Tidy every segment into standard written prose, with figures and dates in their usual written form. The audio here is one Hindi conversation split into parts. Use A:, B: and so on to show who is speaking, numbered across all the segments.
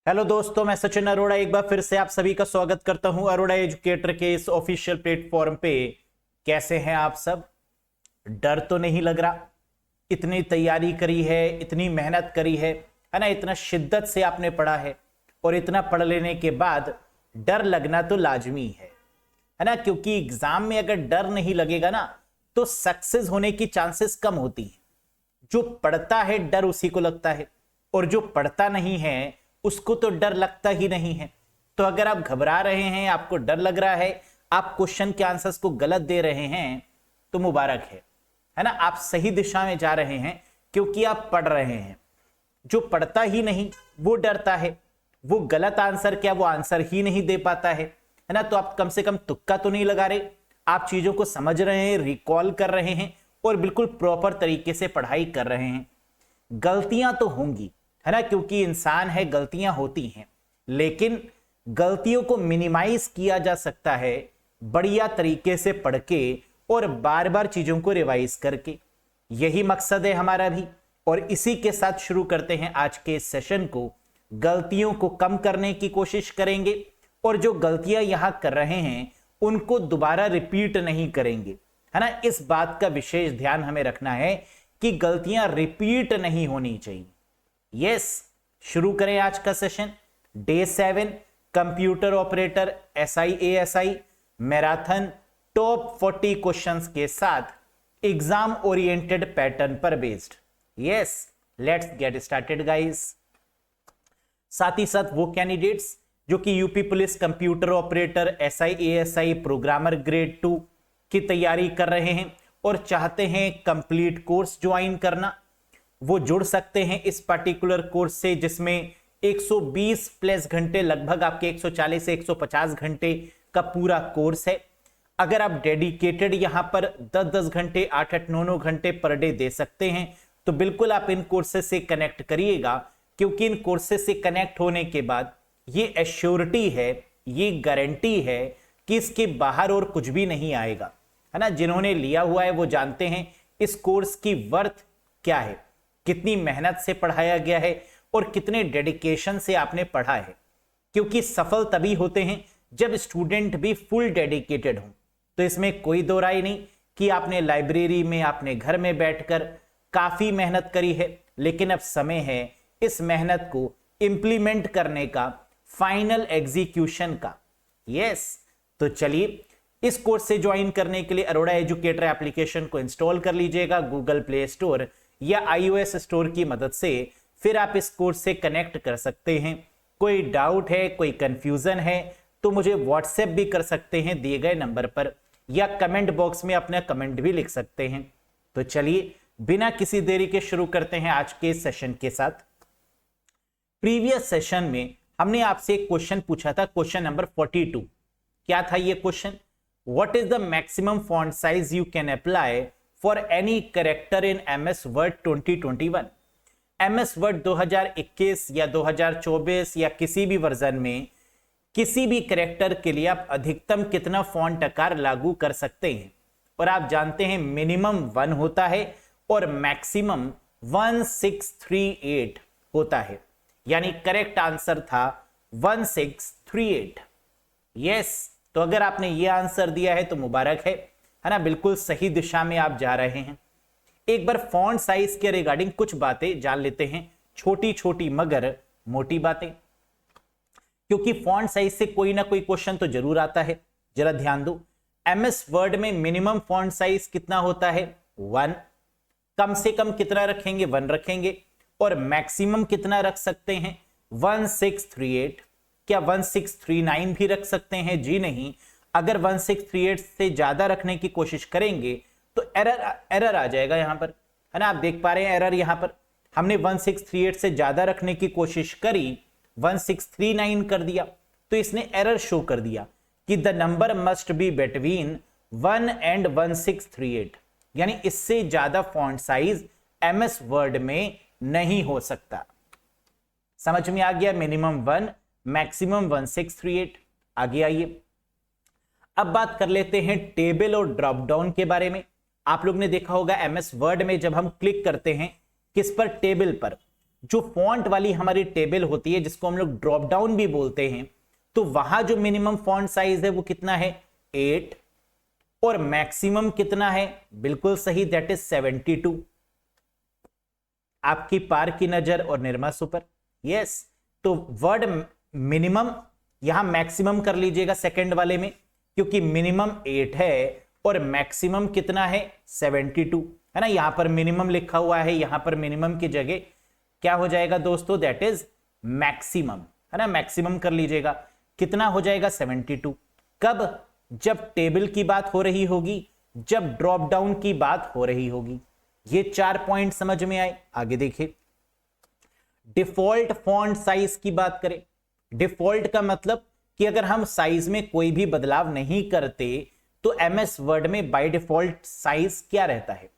A: हेलो दोस्तों, मैं सचिन अरोड़ा एक बार फिर से आप सभी का स्वागत करता हूं अरोड़ा एजुकेटर के इस ऑफिशियल प्लेटफॉर्म पे। कैसे हैं आप सब? डर तो नहीं लग रहा? इतनी तैयारी करी है, इतनी मेहनत करी है ना, इतना शिद्दत से आपने पढ़ा है और इतना पढ़ लेने के बाद डर लगना तो लाजमी है ना, क्योंकि एग्जाम में अगर डर नहीं लगेगा ना तो सक्सेस होने की चांसेस कम होती है। जो पढ़ता है डर उसी को लगता है और जो पढ़ता नहीं है उसको तो डर लगता ही नहीं है। तो अगर आप घबरा रहे हैं, आपको डर लग रहा है, आप क्वेश्चन के आंसर्स को गलत दे रहे हैं, तो मुबारक है ना, आप सही दिशा में जा रहे हैं क्योंकि आप पढ़ रहे हैं। जो पढ़ता ही नहीं वो डरता है, वो गलत आंसर क्या, वो आंसर ही नहीं दे पाता है ना। तो आप कम से कम तुक्का तो नहीं लगा रहे, आप चीजों को समझ रहे हैं, रिकॉल कर रहे हैं और बिल्कुल प्रॉपर तरीके से पढ़ाई कर रहे हैं। गलतियां तो होंगी है ना, क्योंकि इंसान है, गलतियां होती हैं, लेकिन गलतियों को मिनिमाइज किया जा सकता है बढ़िया तरीके से पढ़ के और बार बार चीजों को रिवाइज करके। यही मकसद है हमारा भी, और इसी के साथ शुरू करते हैं आज के इस सेशन को। गलतियों को कम करने की कोशिश करेंगे और जो गलतियां यहां कर रहे हैं उनको दोबारा रिपीट नहीं करेंगे, है ना। इस बात का विशेष ध्यान हमें रखना है कि गलतियां रिपीट नहीं होनी चाहिए। यस, शुरू करें आज का session. Day 7 computer operator SIASI marathon top 40 questions के साथ एग्जाम ओरिएंटेड पैटर्न पर based. Yes, let's get started guys. साथ ही साथ वो कैंडिडेट्स जो कि UP police computer operator SIASI programmer grade 2 की तैयारी कर रहे हैं और चाहते हैं कंप्लीट कोर्स ज्वाइन करना, वो जुड़ सकते हैं इस पर्टिकुलर कोर्स से, जिसमें 120 प्लस घंटे, लगभग आपके 140 से 150 घंटे का पूरा कोर्स है। अगर आप डेडिकेटेड यहां पर 10-10 घंटे, 8-8, 9-9 घंटे पर डे दे सकते हैं तो बिल्कुल आप इन कोर्सेज से कनेक्ट करिएगा, क्योंकि इन कोर्सेज से कनेक्ट होने के बाद ये एश्योरिटी है, ये गारंटी है कि इसके बाहर और कुछ भी नहीं आएगा, है ना। जिन्होंने लिया हुआ है वो जानते हैं इस कोर्स की वर्थ क्या है, कितनी मेहनत से पढ़ाया गया है और कितने डेडिकेशन से आपने पढ़ा है। क्योंकि सफल तभी होते हैं जब स्टूडेंट भी फुल डेडिकेटेड हो। तो इसमें कोई दो राय नहीं कि आपने लाइब्रेरी में, आपने घर में बैठकर काफी मेहनत करी है, लेकिन अब समय है इस मेहनत को इंप्लीमेंट करने का, फाइनल एग्जीक्यूशन का। यस, तो चलिए, इस कोर्स से ज्वाइन करने के लिए अरोड़ा एजुकेटर एप्लीकेशन को इंस्टॉल कर लीजिएगा गूगल प्ले स्टोर या iOS स्टोर की मदद से। फिर आप इस कोर्स से कनेक्ट कर सकते हैं। कोई डाउट है, कोई कंफ्यूजन है तो मुझे व्हाट्सएप भी कर सकते हैं दिए गए नंबर पर, या कमेंट बॉक्स में अपना कमेंट भी लिख सकते हैं। तो चलिए, बिना किसी देरी के शुरू करते हैं आज के सेशन के साथ। प्रीवियस सेशन में हमने आपसे एक क्वेश्चन पूछा था, क्वेश्चन नंबर 42। क्या था ये question? What is the maximum font size you can apply for any character in MS word 2021। MS word 2021 या 2024 या किसी भी वर्जन में किसी भी कैरेक्टर के लिए आप अधिकतम कितना फॉन्ट आकार लागू कर सकते हैं। और आप जानते हैं मिनिमम 1 होता है और मैक्सिमम 1638 होता है, यानी करेक्ट आंसर था 1638। यस, तो अगर आपने ये आंसर दिया है तो मुबारक है ना, बिल्कुल सही दिशा में आप जा रहे हैं। एक बार फॉन्ट साइज के रिगार्डिंग कुछ बातें जान लेते हैं, छोटी छोटी मगर मोटी बातें, क्योंकि फॉन्ट साइज से कोई ना कोई क्वेश्चन तो जरूर आता है। जरा ध्यान दो, MS वर्ड में मिनिमम फॉन्ट साइज कितना होता है? 1। कम से कम कितना रखेंगे? 1 रखेंगे। और मैक्सिमम कितना रख सकते हैं? 1638। क्या 1639 भी रख सकते हैं? जी नहीं। अगर 1638 से ज्यादा रखने की कोशिश करेंगे तो एरर आ जाएगा यहां पर, है ना। आप देख पा रहे हैं एरर यहां पर। हमने 1638 से ज्यादा रखने की कोशिश करी, 1639 कर दिया, तो इसने एरर शो कर दिया कि the number must be between 1 and 1638, यानी इससे ज्यादा फॉन्ट साइज MS वर्ड में नहीं हो सकता। समझ में आ गया? Minimum 1, maximum 1638। आगे आइए, अब बात कर लेते हैं टेबल और ड्रॉप डाउन के बारे में। आप लोग ने देखा होगा MS वर्ड में जब हम क्लिक करते हैं किस पर? टेबल पर, जो फॉन्ट वाली हमारी टेबल होती है जिसको हम लोग ड्रॉप डाउन भी बोलते हैं, तो वहां जो मिनिमम फॉन्ट साइज है वो कितना है 8 और मैक्सिमम कितना है, बिल्कुल सही, दैट इज 72। आपकी पार की नजर और निर्मा सुपर, यस। तो वर्ड मिनिमम यहां मैक्सिमम कर लीजिएगा सेकंड वाले में, क्योंकि मिनिमम 8 है और मैक्सिमम कितना है 72, है ना। यहां पर मिनिमम लिखा हुआ है, यहां पर मिनिमम की जगह क्या हो जाएगा दोस्तों, दैट इज मैक्सिमम, है ना। मैक्सिमम कर लीजिएगा, कितना हो जाएगा 72। कब, जब टेबल की बात हो रही होगी, जब ड्रॉप डाउन की बात हो रही होगी। ये 4 पॉइंट समझ में आए। आगे देखिए, डिफॉल्ट फॉन्ट साइज की बात करें। डिफॉल्ट का मतलब कि अगर हम साइज में कोई भी बदलाव नहीं करते तो एमएस वर्ड में बाय डिफॉल्ट साइज क्या रहता है।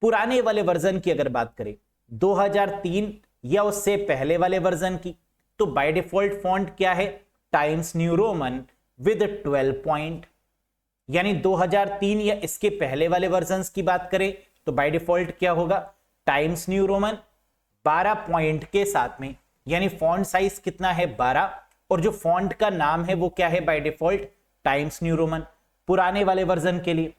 A: पुराने वाले वर्जन की अगर बात करें 2003 या उससे पहले वाले वर्जन की, तो बाय डिफॉल्ट फॉन्ट क्या है, times new Roman with 12 point. यानी 2003 या इसके पहले वाले वर्जन्स की बात करें तो बाय डिफॉल्ट क्या होगा, टाइम्स न्यू रोमन 12 पॉइंट के साथ में, यानी फॉन्ट साइज कितना है 12, और जो फॉन्ट का नाम है वो क्या है by default times new Roman, पुराने वाले वर्जन के लिए।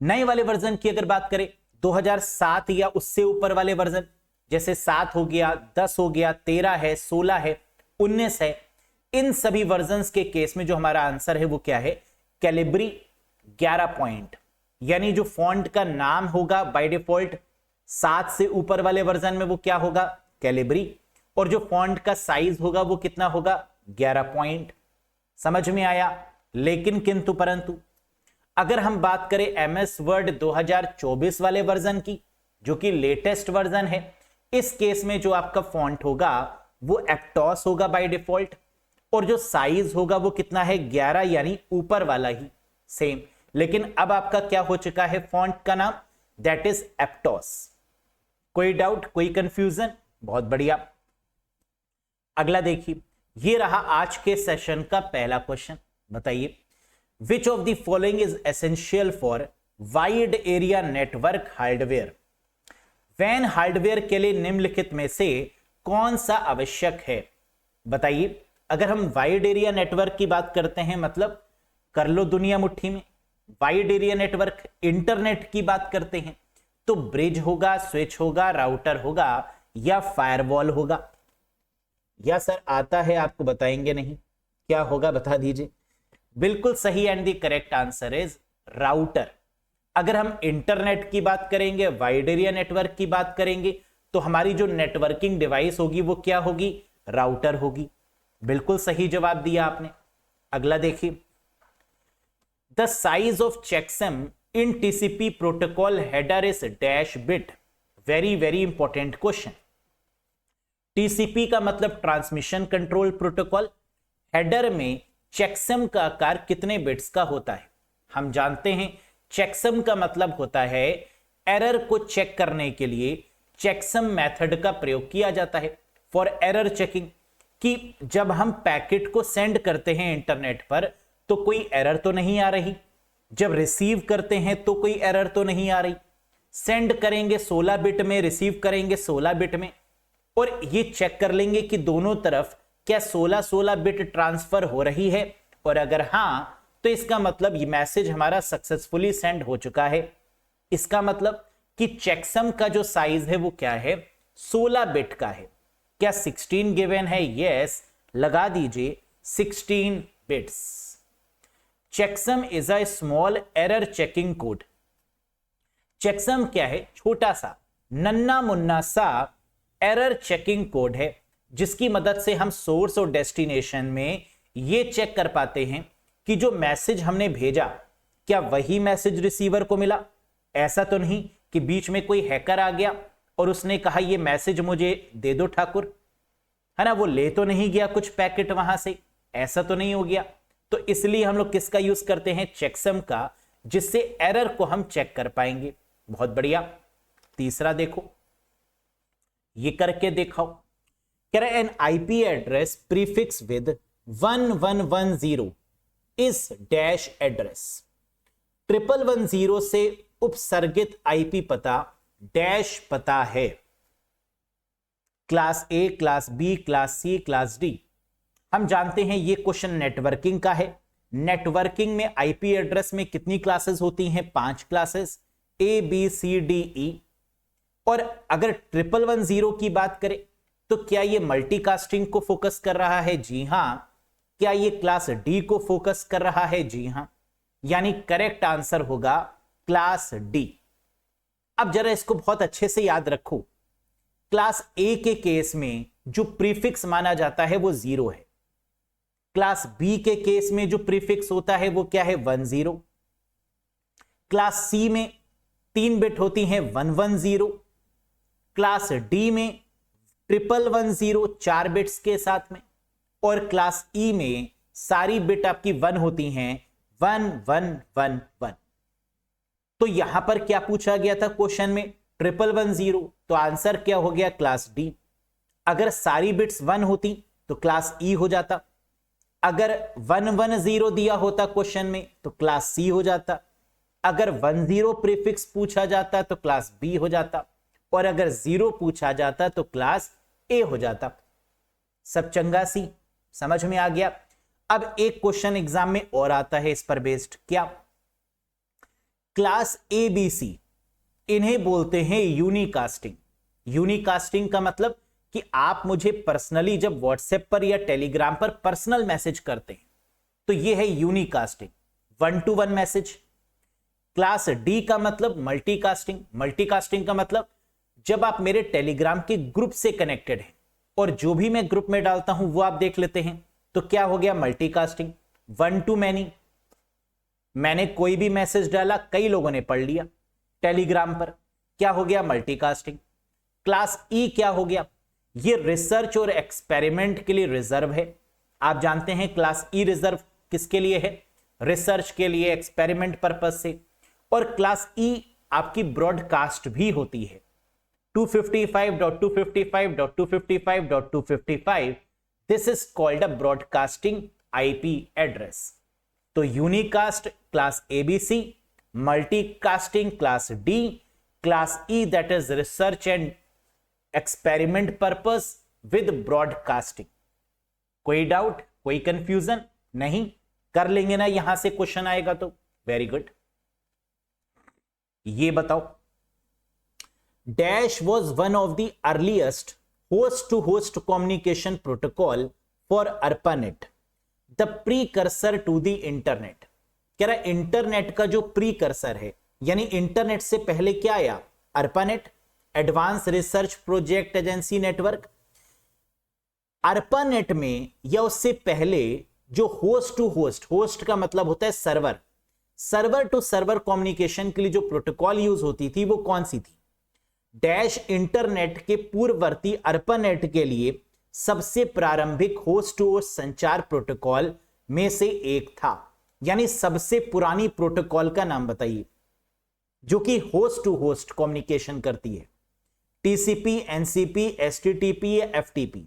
A: नए वाले वर्जन की अगर बात करें 2007 या उससे ऊपर वाले वर्जन, जैसे 7 हो गया, 10 हो गया, 13 है, 16 है, 19 है, इन सभी वर्जन्स के केस में जो हमारा आंसर है वो क्या है, कैलिब्री 11 पॉइंट। यानी जो फॉन्ट का नाम होगा बाय डिफॉल्ट 7 से ऊपर वाले वर्जन में वो क्या होगा, कैलिब्री, और जो फॉन्ट का साइज होगा वो कितना होगा 11 पॉइंट। समझ में आया। लेकिन किंतु परंतु अगर हम बात करें एमएस वर्ड 2024 वाले वर्जन की, जो कि लेटेस्ट वर्जन है, इस केस में जो आपका फॉन्ट होगा वो एप्टॉस होगा बाय डिफॉल्ट, और जो साइज होगा वो कितना है 11, यानी ऊपर वाला ही सेम। लेकिन अब आपका क्या हो चुका है फॉन्ट का नाम, दैट इज एप्टॉस। कोई डाउट, कोई कंफ्यूजन? बहुत बढ़िया। अगला देखिए, ये रहा आज के सेशन का पहला क्वेश्चन। बताइए, which of the following is essential for wide area network hardware. वैन हार्डवेयर के लिए निम्नलिखित में से कौन सा आवश्यक है। बताइए, अगर हम वाइड एरिया नेटवर्क की बात करते हैं, मतलब कर लो दुनिया मुट्ठी में, वाइड एरिया नेटवर्क इंटरनेट की बात करते हैं, तो ब्रिज होगा, स्विच होगा, राउटर होगा या फायरवॉल होगा। या सर आता है आपको बताएंगे नहीं, क्या होगा बता दीजिए। बिल्कुल सही, and the correct answer is router. अगर हम इंटरनेट की बात करेंगे, वाइड एरिया नेटवर्क की बात करेंगे, तो हमारी जो नेटवर्किंग डिवाइस होगी वो क्या होगी, राउटर होगी। बिल्कुल सही जवाब दिया आपने। अगला देखिए, the size of checksum in TCP protocol header is dash bit. Very very important question. TCP का मतलब ट्रांसमिशन कंट्रोल प्रोटोकॉल, हेडर में चेकसम का आकार कितने बिट्स का होता है। हम जानते हैं चेकसम का मतलब होता है एरर को चेक करने के लिए चेकसम मेथड का प्रयोग किया जाता है फॉर एरर चेकिंग, कि जब हम पैकेट को सेंड करते हैं इंटरनेट पर तो कोई एरर तो नहीं आ रही, जब रिसीव करते हैं तो कोई एरर तो नहीं आ रही। सेंड करेंगे 16 बिट में, रिसीव करेंगे 16 बिट में, और ये चेक कर लेंगे कि दोनों तरफ क्या 16-16 बिट ट्रांसफर हो रही है, और अगर हां तो इसका मतलब ये मैसेज हमारा सक्सेसफुली सेंड हो चुका है। इसका मतलब कि चेकसम का जो साइज है वो क्या है, 16 बिट का है। क्या 16 गिवन है? यस, लगा दीजिए 16 bits. Checksum is a small error checking code. Checksum क्या है? छोटा सा नन्ना मुन्ना सा एरर चेकिंग कोड है, जिसकी मदद से हम सोर्स और डेस्टिनेशन में यह चेक कर पाते हैं कि जो मैसेज हमने भेजा क्या वही मैसेज रिसीवर को मिला। ऐसा तो नहीं कि बीच में कोई हैकर आ गया और उसने कहा ये मैसेज मुझे दे दो ठाकुर, है ना, वो ले तो नहीं गया कुछ पैकेट वहां से, ऐसा तो नहीं हो गया। तो इसलिए हम लोग किसका यूज करते हैं? चेकसम का, जिससे एरर को हम चेक कर पाएंगे। बहुत बढ़िया। तीसरा देखो, ये करके दिखाओ। कह रहे N IP address prefix with 1110 इस डैश एड्रेस। 1110 से उपसर्गित आईपी पता डैश पता है। Class A, class B, class C, class D. हम जानते हैं ये क्वेश्चन नेटवर्किंग का है। नेटवर्किंग में आईपी एड्रेस में कितनी क्लासेस होती हैं? 5 classes, A B C D E. और अगर 1110 की बात करें तो क्या ये मल्टीकास्टिंग को फोकस कर रहा है? जी हां। क्या ये क्लास डी को फोकस कर रहा है? जी हां। यानी करेक्ट आंसर होगा क्लास डी। अब जरा इसको बहुत अच्छे से याद रखो। क्लास ए के केस में जो प्रीफिक्स माना जाता है वो 0 है। क्लास बी के केस में जो प्रीफिक्स होता है वो क्या है? 10। क्लास सी में 3 बिट होती हैं 110। क्लास डी में 1110 4 बिट्स के साथ में। और क्लास ई में सारी बिट आपकी 1 होती हैं 1111। तो यहां पर क्या पूछा गया था क्वेश्चन में? 1110। तो आंसर क्या हो गया? Class D. अगर सारी बिट्स 1 होती तो क्लास ई हो जाता। अगर 110 दिया होता क्वेश्चन में तो क्लास सी हो जाता। अगर 10 प्रीफिक्स पूछा जाता तो क्लास बी हो जाता। और अगर 0 पूछा जाता तो क्लास ए हो जाता। सब चंगा सी समझ में आ गया। अब एक क्वेश्चन एग्जाम में और आता है इस पर बेस्ड। क्या? क्लास ए बी सी, इन्हें बोलते हैं यूनिकास्टिंग। यूनिकास्टिंग का मतलब कि आप मुझे पर्सनली जब व्हाट्सएप पर या टेलीग्राम पर पर्सनल मैसेज करते हैं तो यह है यूनिकास्टिंग, 1 to 1 मैसेज। क्लास डी का मतलब मल्टीकास्टिंग। मल्टीकास्टिंग का मतलब जब आप मेरे टेलीग्राम के ग्रुप से कनेक्टेड हैं और जो भी मैं ग्रुप में डालता हूं वो आप देख लेते हैं तो क्या हो गया? मल्टीकास्टिंग। 1 to many, मैंने कोई भी मैसेज डाला, कई लोगों ने पढ़ लिया टेलीग्राम पर, क्या हो गया? मल्टीकास्टिंग। क्लास ई क्या हो गया? ये रिसर्च और एक्सपेरिमेंट के लिए रिजर्व है। आप जानते हैं क्लास ई रिजर्व किसके लिए है? रिसर्च के लिए, एक्सपेरिमेंट पर्पज से। और क्लास ई आपकी ब्रॉडकास्ट भी होती है। 255.255.255.255 this is called a broadcasting IP address. तो unicast class ABC, multicasting class D, class E that is research and experiment purpose with broadcasting. कोई डाउट, कोई कंफ्यूजन नहीं? कर लेंगे ना यहां से क्वेश्चन आएगा तो। Very good. ये बताओ, dash was one of the earliest host to host communication protocol for ARPANET, the precursor to the internet. कह रहा इंटरनेट का जो प्रीकर्सर है, यानी इंटरनेट से पहले क्या आया? ARPANET, advance research project agency network. ARPANET में या उससे पहले जो होस्ट टू होस्ट, होस्ट का मतलब होता है server, server to server communication के लिए जो प्रोटोकॉल यूज होती थी वो कौन सी थी? डैश इंटरनेट के पूर्ववर्ती ARPANET के लिए सबसे प्रारंभिक होस्ट टू होस्ट संचार प्रोटोकॉल में से एक था। यानी सबसे पुरानी प्रोटोकॉल का नाम बताइए जो कि होस्ट टू होस्ट कम्युनिकेशन करती है। TCP, NCP, STTP या FTP?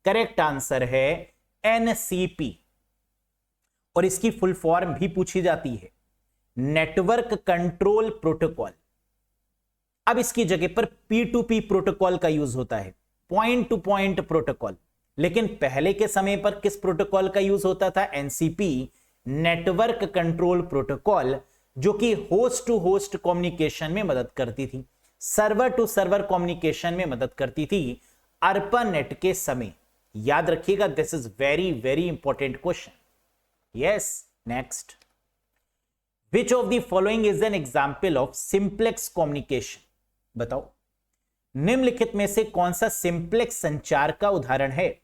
A: करेक्ट आंसर है NCP। और इसकी फुल फॉर्म भी पूछी जाती है, नेटवर्क कंट्रोल प्रोटोकॉल। अब इसकी जगह पर P2P प्रोटोकॉल का यूज होता है, पॉइंट टू पॉइंट प्रोटोकॉल। लेकिन पहले के समय पर किस प्रोटोकॉल का यूज होता था? NCP, नेटवर्क कंट्रोल प्रोटोकॉल, जो कि होस्ट टू होस्ट कम्युनिकेशन में मदद करती थी, सर्वर टू सर्वर कम्युनिकेशन में मदद करती थी ARPANET के समय। याद रखिएगा, this is very very important question. Yes, next. Which of the following is an example of simplex communication? बताओ, निम्नलिखित में से कौन सा सिंप्लेक्स संचार का उदाहरण है?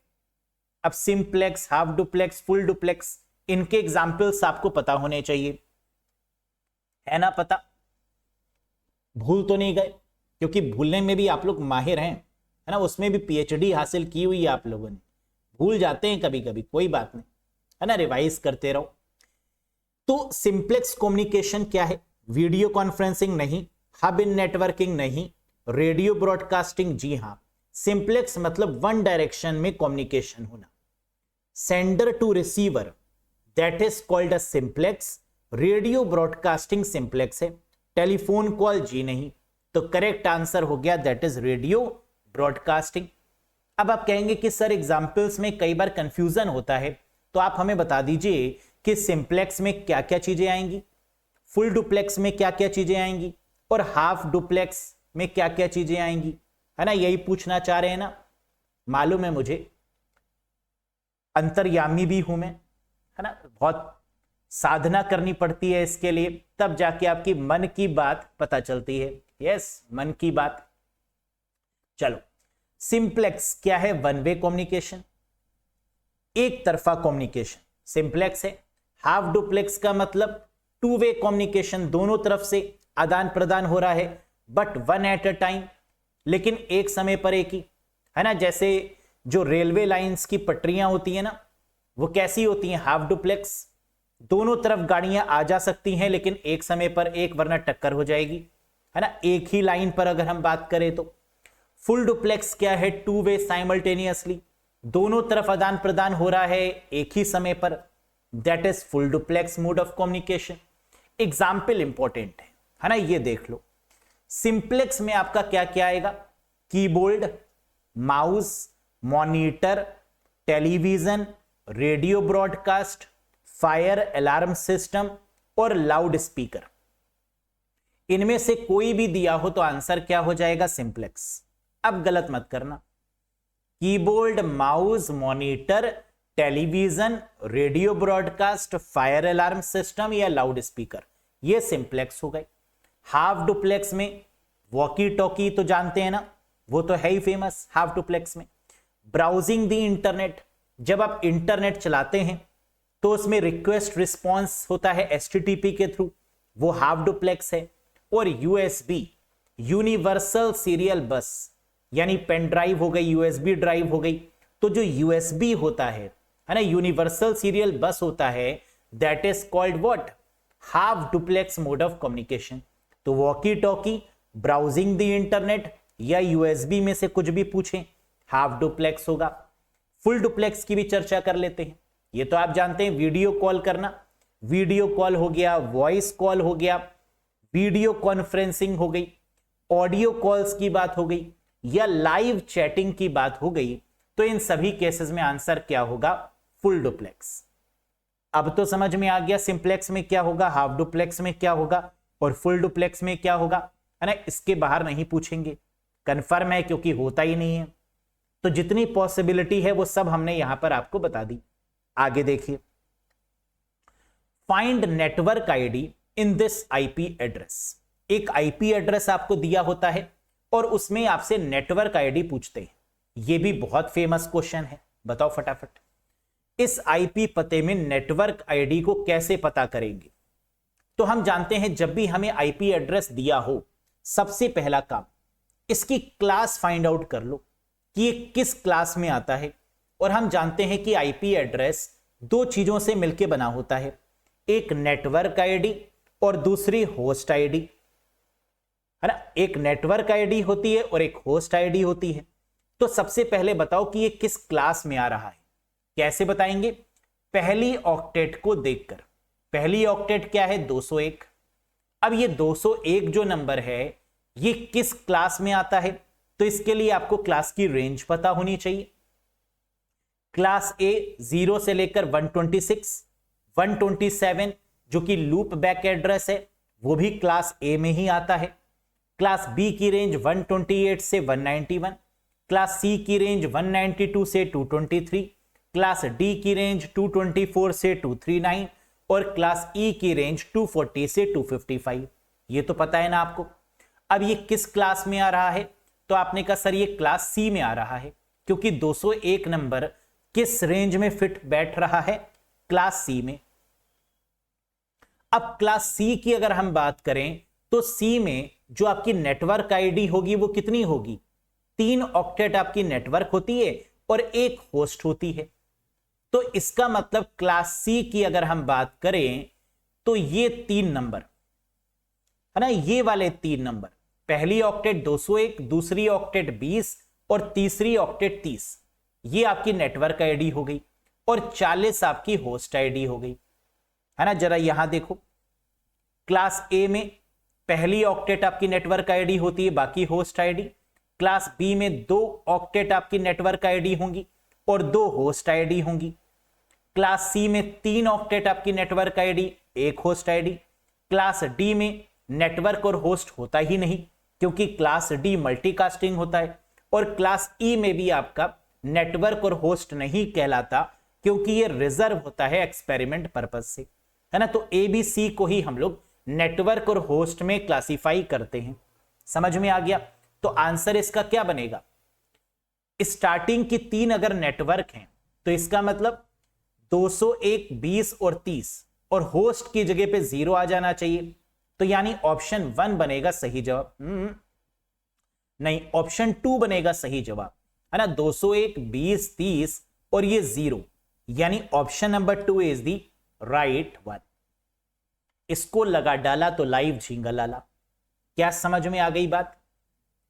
A: अब simplex, half duplex, full duplex, इनके एग्जाम्पल्स आपको पता होने चाहिए, है ना? पता? भूल तो नहीं गए? क्योंकि भूलने में भी आप लोग माहिर हैं, है ना? उसमें भी PhD हासिल की हुई है आप लोगों ने। भूल जाते हैं कभी कभी, कोई बात नहीं, है ना? रिवाइज करते रहो। तो सिंप्लेक्स कम्युनिकेशन क्या है? वीडियो कॉन्फ्रेंसिंग नहीं, हब इन नेटवर्किंग नहीं, रेडियो ब्रॉडकास्टिंग जी हां। सिंप्लेक्स मतलब वन डायरेक्शन में कम्युनिकेशन होना। Sender to receiver that is called a simplex. Radio broadcasting simplex है, टेलीफोन कॉल जी नहीं। तो करेक्ट आंसर हो गया दैट इज रेडियो ब्रॉडकास्टिंग। अब आप कहेंगे कि सर एग्जाम्पल्स में कई बार कंफ्यूजन होता है, तो आप हमें बता दीजिए कि सिंप्लेक्स में क्या क्या चीजें आएंगी, फुल डुप्लेक्स में क्या क्या चीजें आएंगी और हाफ डुप्लेक्स में क्या क्या चीजें आएंगी, है ना, यही पूछना चाह रहे हैं ना। मालूम है मुझे, अंतर्यामी भी हूं मैं, है ना, बहुत साधना करनी पड़ती है इसके लिए, तब जाके आपकी मन की बात पता चलती है। यस, मन की बात। चलो, सिंप्लेक्स क्या है? वन वे कम्युनिकेशन, एक तरफा कम्युनिकेशन सिंप्लेक्स है। हाफ डुप्लेक्स का मतलब टू वे कम्युनिकेशन, दोनों तरफ से आदान प्रदान हो रहा है, but one at a time, लेकिन एक समय पर एक ही, है ना। जैसे जो रेलवे लाइंस की पटरियां होती है ना, वो कैसी होती हैं? हाफ डुप्लेक्स, दोनों तरफ गाड़ियां आ जा सकती हैं लेकिन एक समय पर एक, वरना टक्कर हो जाएगी, है ना, एक ही लाइन पर अगर हम बात करें तो। फुल डुप्लेक्स क्या है? टू वे साइमल्टेनियसली, दोनों तरफ आदान प्रदान हो रहा है एक ही समय पर, that is full duplex mode of communication. Example important है ना, ये देख लो। सिंप्लेक्स में आपका क्या क्या आएगा? Keyboard, mouse, monitor, television, radio broadcast, fire alarm system और लाउड स्पीकर। इनमें से कोई भी दिया हो तो आंसर क्या हो जाएगा? सिंप्लेक्स। अब गलत मत करना, keyboard, mouse, monitor, television, radio broadcast, fire alarm system या लाउड स्पीकर, ये सिंप्लेक्स हो गए। हाफ डुप्लेक्स में वॉकी टॉकी तो जानते हैं ना, वो तो है ही फेमस हाफ डुप्लेक्स में। ब्राउजिंग दी इंटरनेट, जब आप इंटरनेट चलाते हैं तो उसमें रिक्वेस्ट रिस्पॉन्स होता है एचटीटीपी के थ्रू, वो हाफ डुप्लेक्स है। और यूएसबी, यूनिवर्सल सीरियल बस, यानी पेन ड्राइव हो गई, यूएसबी ड्राइव हो गई, तो जो यूएसबी होता है ना, यूनिवर्सल सीरियल बस होता है, that is called what? Half duplex mode of communication. तो walkie talkie, browsing the internet या यूएसबी में से कुछ भी पूछें, हाफ डुप्लेक्स होगा। फुल डुप्लेक्स की भी चर्चा कर लेते हैं। ये तो आप जानते हैं, वीडियो कॉल करना, वीडियो कॉल हो गया, वॉइस कॉल हो गया, वीडियो कॉन्फ्रेंसिंग हो गई, ऑडियो कॉल्स की बात हो गई या लाइव चैटिंग की बात हो गई, तो इन सभी केसेस में आंसर क्या होगा? Full duplex. अब तो समझ में आ गया सिंप्लेक्स में क्या होगा, हाफ डुप्लेक्स में क्या होगा और फुल डुप्लेक्स में क्या होगा, है ना। इसके बाहर नहीं पूछेंगे, कंफर्म है, क्योंकि होता ही नहीं है। तो जितनी पॉसिबिलिटी है वो सब हमने यहां पर आपको बता दी। आगे देखिए, find network ID in this IP address. एक आईपी एड्रेस आपको दिया होता है और उसमें आपसे नेटवर्क आईडी पूछते हैं। यह भी बहुत फेमस क्वेश्चन है, बताओ फटाफट, इस आईपी पते में नेटवर्क आईडी को कैसे पता करेंगे? तो हम जानते हैं, जब भी हमें आईपी एड्रेस दिया हो, सबसे पहला काम इसकी क्लास फाइंड आउट कर लो कि ये किस क्लास में आता है। और हम जानते हैं कि आईपी एड्रेस दो चीजों से मिलकर बना होता है, एक नेटवर्क आईडी और दूसरी होस्ट आईडी, है ना। एक नेटवर्क आईडी होती है और एक होस्ट आईडी होती है। तो सबसे पहले बताओ कि ये किस क्लास में आ रहा है। कैसे बताएंगे? पहली ऑक्टेट को देखकर। पहली ऑक्टेट क्या है? 201। अब ये 201 जो नंबर है ये किस क्लास में आता है? तो इसके लिए आपको क्लास की रेंज पता होनी चाहिए। क्लास ए 0 से लेकर 126, 127 जो कि लूप बैक एड्रेस है वो भी क्लास ए में ही आता है। क्लास बी की रेंज 128 से 191, क्लास सी की रेंज 192 से 223, क्लास डी की रेंज 224 से 239 और क्लास ई की रेंज 240 से 255। ये तो पता है ना आपको। अब ये किस क्लास में आ रहा है? तो आपने कहा सर ये क्लास सी में आ रहा है, क्योंकि 201 नंबर किस रेंज में फिट बैठ रहा है? क्लास सी में। अब क्लास सी की अगर हम बात करें तो सी में जो आपकी नेटवर्क आईडी होगी वो कितनी होगी? 3 ऑक्टेट आपकी नेटवर्क होती है और एक होस्ट होती है। तो इसका मतलब क्लास सी की अगर हम बात करें तो ये 3 नंबर, है ना, ये वाले 3 नंबर, पहली ऑक्टेट 201, दूसरी ऑक्टेट 20 और तीसरी ऑक्टेट 30, ये आपकी नेटवर्क आईडी हो गई और 40 आपकी होस्ट आईडी हो गई, है ना। जरा यहां देखो, क्लास ए में पहली ऑक्टेट आपकी नेटवर्क आईडी होती है, बाकी होस्ट आईडी। क्लास बी में 2 ऑक्टेट आपकी नेटवर्क आईडी होंगी और 2 होस्ट आईडी होंगी। क्लास सी में 3 ऑक्टेट आपकी network ID, 1 host ID. Class D में नेटवर्क और होस्ट होता ही नहीं क्योंकि क्लास डी मल्टीकास्टिंग होता है, और क्लास ई में भी आपका नेटवर्क और होस्ट नहीं कहलाता क्योंकि ये रिजर्व होता है एक्सपेरिमेंट पर्पस से, है ना। तो ए बी सी को ही हम लोग नेटवर्क और होस्ट में क्लासिफाई करते हैं। समझ में आ गया? तो आंसर इसका क्या बनेगा? स्टार्टिंग की 3 अगर नेटवर्क हैं तो इसका मतलब 201, 20 और 30, और होस्ट की जगह पे 0 आ जाना चाहिए। तो यानी ऑप्शन 1 बनेगा सही जवाब। नहीं, ऑप्शन 2 बनेगा सही जवाब, है ना। 201, 20, 30 और ये 0, यानी option number 2 is the right one. इसको लगा डाला तो लाइव झींगा लाला। क्या समझ में आ गई बात?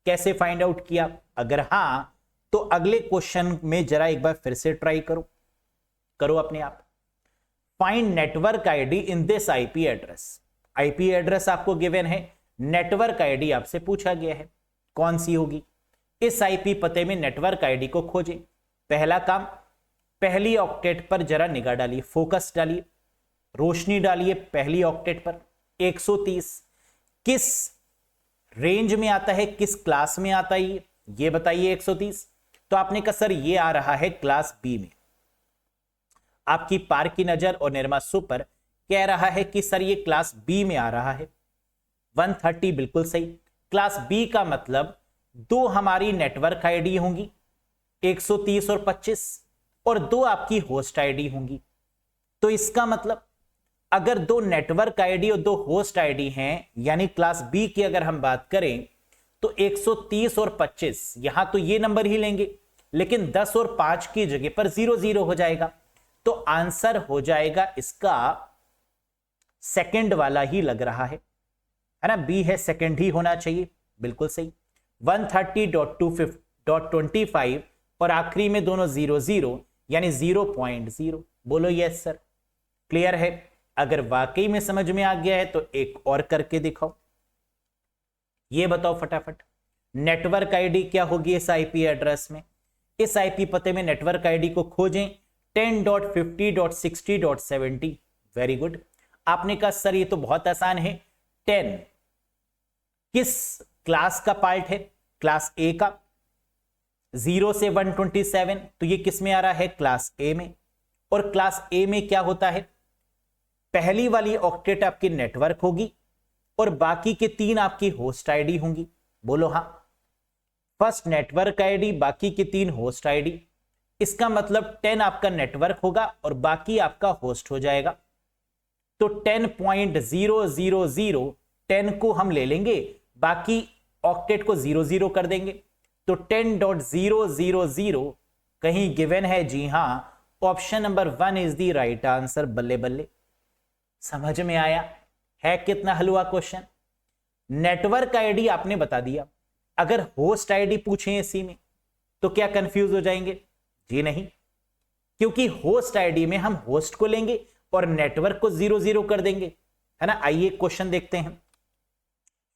A: कैसे फाइंड आउट किया? अगर हां तो अगले क्वेश्चन में जरा एक बार फिर से ट्राई करो अपने आप। Find network ID in this IP address. IP address आपको गिवन है, नेटवर्क आईडी आपसे पूछा गया है, कौन सी होगी? इस आईपी पते में नेटवर्क आईडी को खोजें। पहला काम, पहली ऑक्टेट पर जरा निगाह डालिए, फोकस डालिए, रोशनी डालिए पहली ऑक्टेट पर। 130 किस रेंज में आता है, किस क्लास में आता है ये बताइए। 130 तो आपने कहा सर ये आ रहा है क्लास बी में। आपकी पार की नजर और निर्मा सुपर कह रहा है कि सर ये क्लास बी में आ रहा है। 130 बिल्कुल सही। क्लास बी का मतलब 2 हमारी नेटवर्क आईडी होंगी, 130 और 25, और 2 आपकी होस्ट आईडी होंगी। तो इसका मतलब अगर 2 नेटवर्क आईडी और 2 होस्ट आईडी हैं, यानी क्लास बी की अगर हम बात करें तो 130 और 25, यहां तो ये नंबर ही लेंगे, लेकिन 10 और 5 की जगह पर 0 0 हो जाएगा। तो आंसर हो जाएगा इसका सेकंड वाला ही लग रहा है ना। बी है, सेकंड ही होना चाहिए, बिल्कुल सही। 130.25 और आखिरी में दोनों 0 0, यानी 0.0। बोलो यस सर। क्लियर है? अगर वाकई में समझ में आ गया है तो एक और करके दिखाओ। ये बताओ फटाफट, नेटवर्क आईडी क्या होगी इस आईपी एड्रेस में? इस आईपी पते में नेटवर्क आईडी को खोजें। 10.50.60.70। Very good. आपने कहा सर ये तो बहुत आसान है। 10 किस क्लास का पार्ट है? क्लास ए का। 0 से 127 तो ये किस में आ रहा है? क्लास ए में। और क्लास ए में क्या होता है? पहली वाली ऑक्टेट आपकी नेटवर्क होगी और बाकी के 3 आपकी होस्ट आईडी होंगी। बोलो हां। फर्स्ट नेटवर्क आईडी, बाकी की 3 होस्ट आईडी। इसका मतलब 10 आपका नेटवर्क होगा और बाकी आपका होस्ट हो जाएगा। तो 10.000 10 को हम ले लेंगे, बाकी ऑक्टेट को 0 0 कर देंगे। तो 10.000 कहीं गिवन है? जी हां, option number 1 is the right answer. बल्ले बल्ले, समझ में आया है कितना हलवा क्वेश्चन? नेटवर्क आईडी आपने बता दिया, अगर होस्ट आईडी पूछे इसी में तो क्या कंफ्यूज हो जाएंगे? जी नहीं, क्योंकि होस्ट आईडी में हम होस्ट को लेंगे और नेटवर्क को 0 0 कर देंगे, है ना। आइए क्वेश्चन देखते हैं।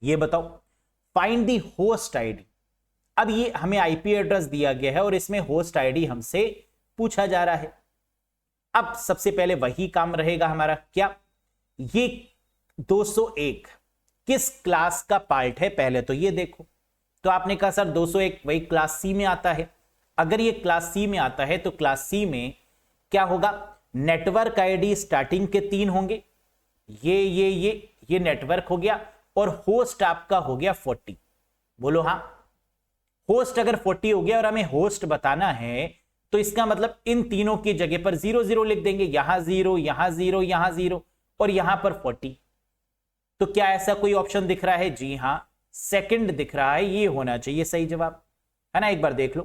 A: ये बताओ, फाइंड दी होस्ट आईडी। अब ये हमें आईपी एड्रेस दिया गया है और इसमें होस्ट आईडी हमसे पूछा जा रहा है। अब सबसे पहले वही काम रहेगा हमारा, क्या? ये 201 किस क्लास का पार्ट है? पहले तो ये देखो। तो आपने कहा सर 201 वही क्लास सी में आता है। अगर ये क्लास सी में आता है तो क्लास सी में क्या होगा? नेटवर्क आईडी स्टार्टिंग के 3 होंगे, ये नेटवर्क हो गया, और होस्ट आपका हो गया 40। बोलो हां। होस्ट अगर 40 हो गया और हमें होस्ट बताना है तो इसका मतलब इन तीनों की जगह पर 0 0 लिख देंगे। यहां 0, यहां 0, यहां 0 और यहां पर 40। तो क्या ऐसा कोई ऑप्शन दिख रहा है? जी हां, सेकंड दिख रहा है, ये होना चाहिए सही जवाब, है ना। एक बार देख लो,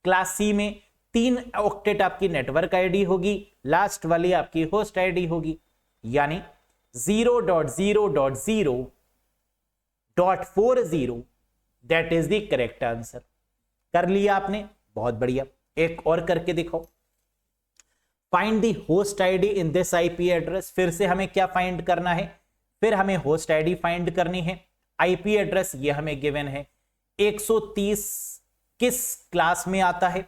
A: क्लास सी में 3 ऑक्टेट आपकी नेटवर्क आईडी होगी, लास्ट वाली आपकी होस्ट आईडी होगी, यानी 0.0.0.40 that is the correct answer. कर लिया आपने, बहुत बढ़िया। एक और करके दिखाओ। Find the host ID in this IP address. फिर से हमें क्या फाइंड करना है? फिर हमें होस्ट आईडी फाइंड करनी है। आईपी एड्रेस ये हमें गिवन है, 130 किस क्लास में आता है?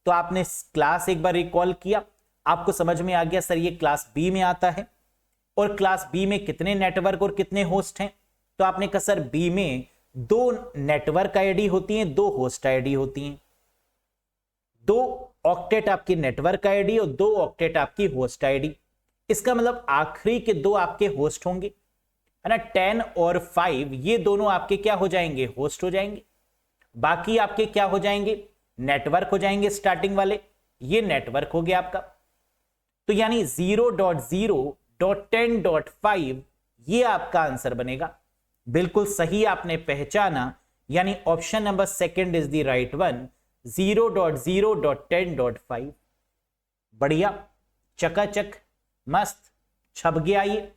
A: तो आपने क्लास एक बार रिकॉल किया, आपको समझ में आ गया सर ये क्लास बी में आता है। और क्लास बी में कितने नेटवर्क और कितने होस्ट हैं? तो आपने कहा सर बी में 2 नेटवर्क आईडी होती हैं, 2 होस्ट आईडी होती हैं। 2 ऑक्टेट आपकी नेटवर्क आईडी और 2 ऑक्टेट आपकी होस्ट आईडी। इसका मतलब आखिरी के 2 आपके होस्ट होंगे, है ना। 10 और 5 ये दोनों आपके क्या हो जाएंगे? होस्ट हो जाएंगे। बाकी आपके क्या हो जाएंगे? नेटवर्क हो जाएंगे स्टार्टिंग वाले। ये नेटवर्क हो गया आपका। तो यानी 0.0.10.5 ये आपका आंसर बनेगा। बिल्कुल सही आपने पहचाना, यानी option number second is the right one, 0.0.10.5। बढ़िया, चकाचक, मस्त, छप गया ये।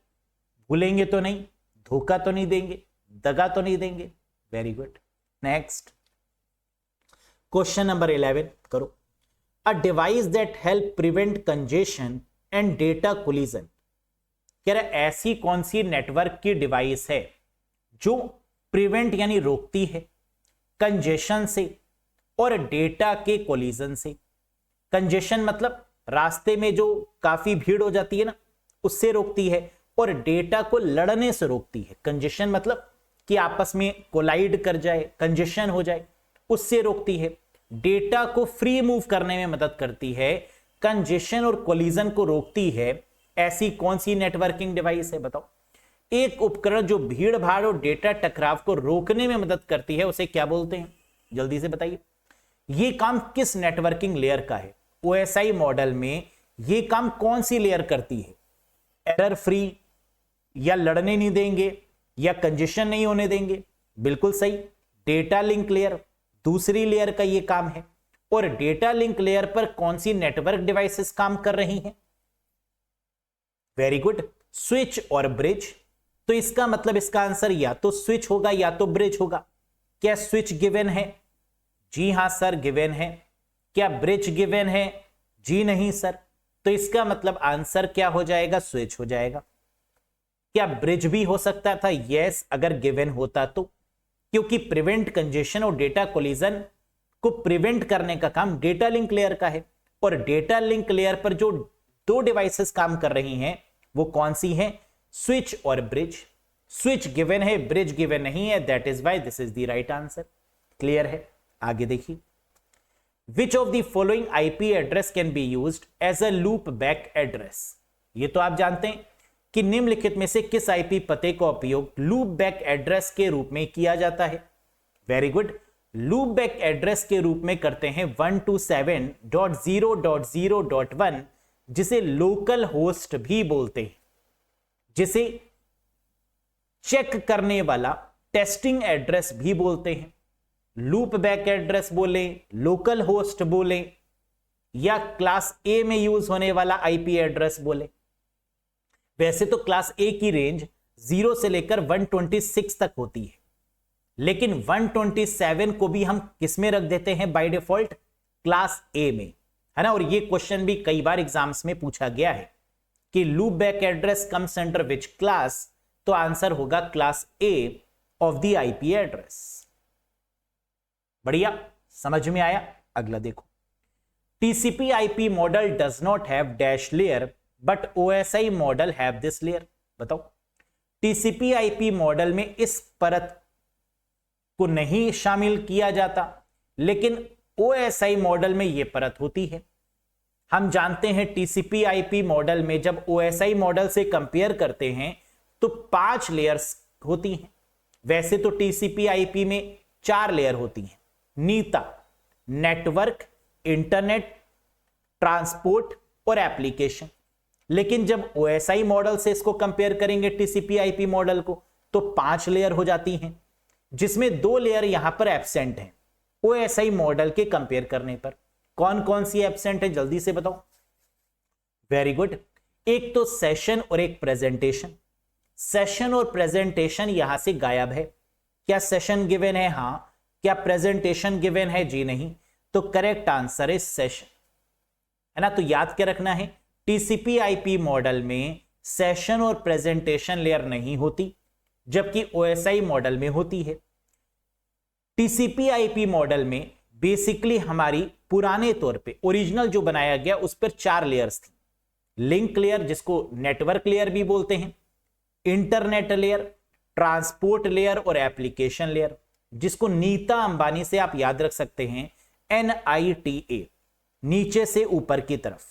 A: भूलेंगे तो नहीं, धोखा तो नहीं देंगे, दगा तो नहीं देंगे। Very good. Next question number 11 करो। A device that help prevent congestion and data collision. कह रहा ऐसी कौन सी नेटवर्क की डिवाइस है जो प्रिवेंट यानी रोकती है कंजेशन से और डेटा के कोलिजन से। कंजेशन मतलब रास्ते में जो काफी भीड़ हो जाती है ना, उससे रोकती है, और डेटा को लड़ने से रोकती है। कंजेशन मतलब कि आपस में कोलाइड कर जाए, कंजेशन हो जाए, उससे रोकती है। डेटा को फ्री मूव करने में मदद करती है, कंजेशन और कोलिजन को रोकती है। ऐसी कौन सी नेटवर्किंग डिवाइस है बताओ? एक उपकरण जो भीड़ भाड़ और डेटा टकराव को रोकने में मदद करती है, उसे क्या बोलते हैं? जल्दी से बताइए। ये काम किस नेटवर्किंग लेयर का है? ओएसआई मॉडल में ये काम कौन सी लेयर करती है? एरर फ्री, या लड़ने नहीं देंगे, या कंजेशन नहीं होने देंगे? बिल्कुल सही, डेटा लिंक लेयर दूसरी लेयर का ये काम है। और डेटा लिंक लेयर पर कौन सी नेटवर्क डिवाइसेस काम कर रही हैं? वेरी गुड, स्विच और ब्रिज। तो इसका मतलब इसका आंसर या तो स्विच होगा या तो ब्रिज होगा। क्या स्विच गिवन है? जी हां सर गिवन है। क्या ब्रिज गिवन है? जी नहीं सर। तो इसका मतलब आंसर क्या हो जाएगा? स्विच हो जाएगा। क्या ब्रिज भी हो सकता था? यस, अगर गिवन होता तो, क्योंकि प्रिवेंट कंजेशन और डेटा कोलिजन को प्रिवेंट करने का काम डेटा लिंक लेयर का है। और डेटा लिंक लेयर पर जो 2 डिवाइसेस काम कर रही हैं वो कौन सी हैं? स्विच और ब्रिज। स्विच गिवन है, ब्रिज गिवन नहीं है, that is why this is the right answer. Clear है? आगे देखिए। Which of the following IP address can be used as a loop back address. ये तो आप जानते हैं कि निम्नलिखित में से किस आईपी पते का उपयोग लूप बैक एड्रेस के रूप में किया जाता है? Very good, loop back address के रूप में करते हैं 127.0.0.1, जिसे लोकल होस्ट भी बोलते हैं, जिसे चेक करने वाला टेस्टिंग एड्रेस भी बोलते हैं। लूप बैक एड्रेस बोले, लोकल होस्ट बोले, या क्लास ए में यूज होने वाला आईपी एड्रेस बोले। वैसे तो क्लास ए की रेंज 0 से लेकर 126 तक होती है, लेकिन 127 को भी हम किस में रख देते हैं बाय डिफॉल्ट? क्लास ए में, है ना। और ये क्वेश्चन भी कई बार एग्जाम्स में पूछा गया है कि loop back address comes under which class? तो आंसर होगा class A of the IP address. बढ़िया, समझ में आया? अगला देखो। TCP IP model does not have dash layer but OSI model have this layer. बताओ, टीसीपी आईपी मॉडल में इस परत को नहीं शामिल किया जाता, लेकिन ओएसआई मॉडल में यह परत होती है। हम जानते हैं टीसीपी आईपी मॉडल में जब ओएसआई मॉडल से कंपेयर करते हैं तो 5 लेयर्स होती हैं। वैसे तो टीसीपी आईपी में 4 लेयर होती हैं, नीता, नेटवर्क, इंटरनेट, ट्रांसपोर्ट और एप्लीकेशन। लेकिन जब ओएसआई मॉडल से इसको कंपेयर करेंगे टीसीपी आईपी मॉडल को, तो 5 लेयर हो जाती हैं, जिसमें 2 लेयर यहां पर एब्सेंट हैं ओएसआई मॉडल के कंपेयर करने पर। कौन कौन सी एब्सेंट है जल्दी से बताओ? वेरी गुड, एक तो सेशन और एक प्रेजेंटेशन। सेशन और प्रेजेंटेशन यहां से गायब है। क्या सेशन गिवन है? हां। क्या प्रेजेंटेशन गिवन है? जी नहीं। तो करेक्ट आंसर है सेशन, है ना। तो याद क्या रखना है? टीसीपी आईपी मॉडल में सेशन और प्रेजेंटेशन लेयर नहीं होती, जबकि ओएसआई मॉडल में होती है। टीसीपी आईपी मॉडल में बेसिकली हमारी पुराने तौर पे ओरिजिनल जो बनाया गया उस पर 4 लेयर्स थी। लिंक लेयर जिसको नेटवर्क लेयर भी बोलते हैं, इंटरनेट लेयर, ट्रांसपोर्ट लेयर और एप्लीकेशन लेयर, जिसको नीता अंबानी से आप याद रख सकते हैं NITA, नीचे से ऊपर की तरफ।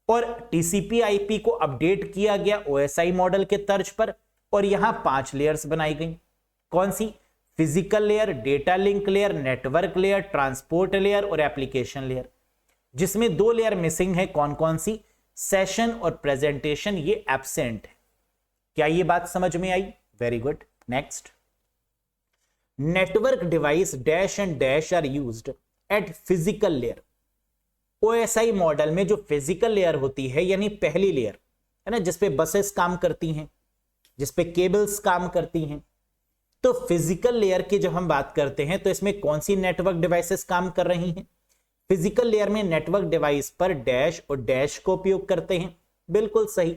A: और टीसीपी आईपी को अपडेट किया गया OSI मॉडल के तर्ज पर और यहां 5 लेयर्स बनाई गई। कौन सी? Physical layer, data link layer, network layer, transport layer और एप्लीकेशन लेयर, जिसमें 2 लेयर मिसिंग है। कौन कौन सी? सेशन और प्रेजेंटेशन, ये एब्सेंट है। क्या ये बात समझ में आई? Very good. Next, network device dash and dash are used at physical layer. OSI model में जो फिजिकल लेयर होती है, यानी पहली लेयर है ना, जिसपे बसेस काम करती हैं, जिसपे केबल्स काम करती हैं, तो फिजिकल लेयर की जब हम बात करते हैं तो इसमें कौन सी नेटवर्क डिवाइसेस काम कर रही हैं? फिजिकल लेयर में नेटवर्क डिवाइस पर डैश और डैश का उपयोग करते हैं। बिल्कुल सही।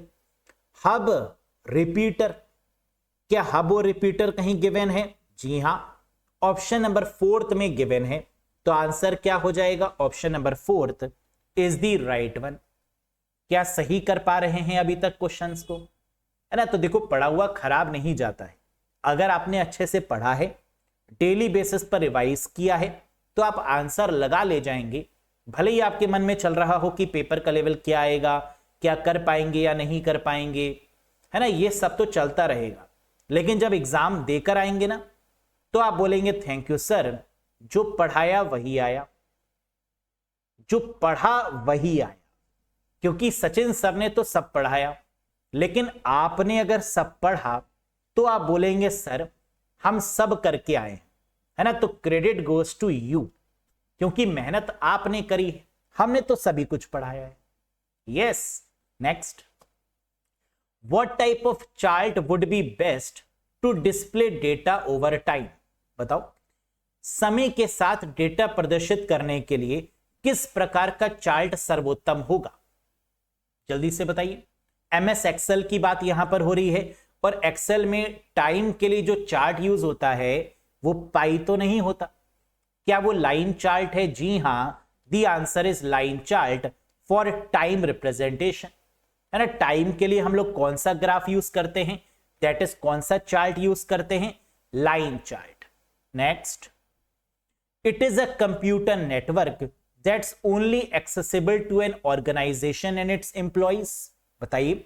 A: हब, रिपीटर, क्या हब और रिपीटर कहीं गिवन है? जी हां, ऑप्शन नंबर 4 में गिवन है। तो आंसर क्या हो जाएगा? Option number 4 is the right one. क्या सही कर पा रहे हैं अभी तक क्वेश्चंस को? है ना। तो देखो, पढ़ा हुआ खराब नहीं जाता है। अगर आपने अच्छे से पढ़ा है, डेली बेसिस पर रिवाइज किया है, तो आप आंसर लगा ले जाएंगे। भले ही आपके मन में चल रहा हो कि पेपर का लेवल क्या आएगा, क्या कर पाएंगे या नहीं कर पाएंगे, है ना, ये सब तो चलता रहेगा। लेकिन जब एग्जाम देकर आएंगे ना, तो आप बोलेंगे थैंक यू सर, जो पढ़ाया वही आया, जो पढ़ा वही आया। क्योंकि सचिन सर ने तो सब पढ़ाया, लेकिन आपने अगर सब पढ़ा तो आप बोलेंगे सर हम सब करके आए, है ना। तो क्रेडिट गोज टू यू, क्योंकि मेहनत आपने करी है, हमने तो सभी कुछ पढ़ाया है। Yes. Next, what type of chart would be best to display data over time? बताओ, समय के साथ डेटा प्रदर्शित करने के लिए किस प्रकार का चार्ट सर्वोत्तम होगा? जल्दी से बताइए। MS एक्सेल की बात यहां पर हो रही है, और एक्सेल में टाइम के लिए जो चार्ट यूज होता है वो पाई तो नहीं होता। क्या वो लाइन चार्ट है? जी हां, the answer is line chart for time representation, है ना। टाइम के लिए हम लोग कौन सा ग्राफ यूज करते हैं? दैट इज कौन सा चार्ट यूज करते हैं? Line chart. Next, it is a computer network that's only accessible to an organisation and its employees. बताइए,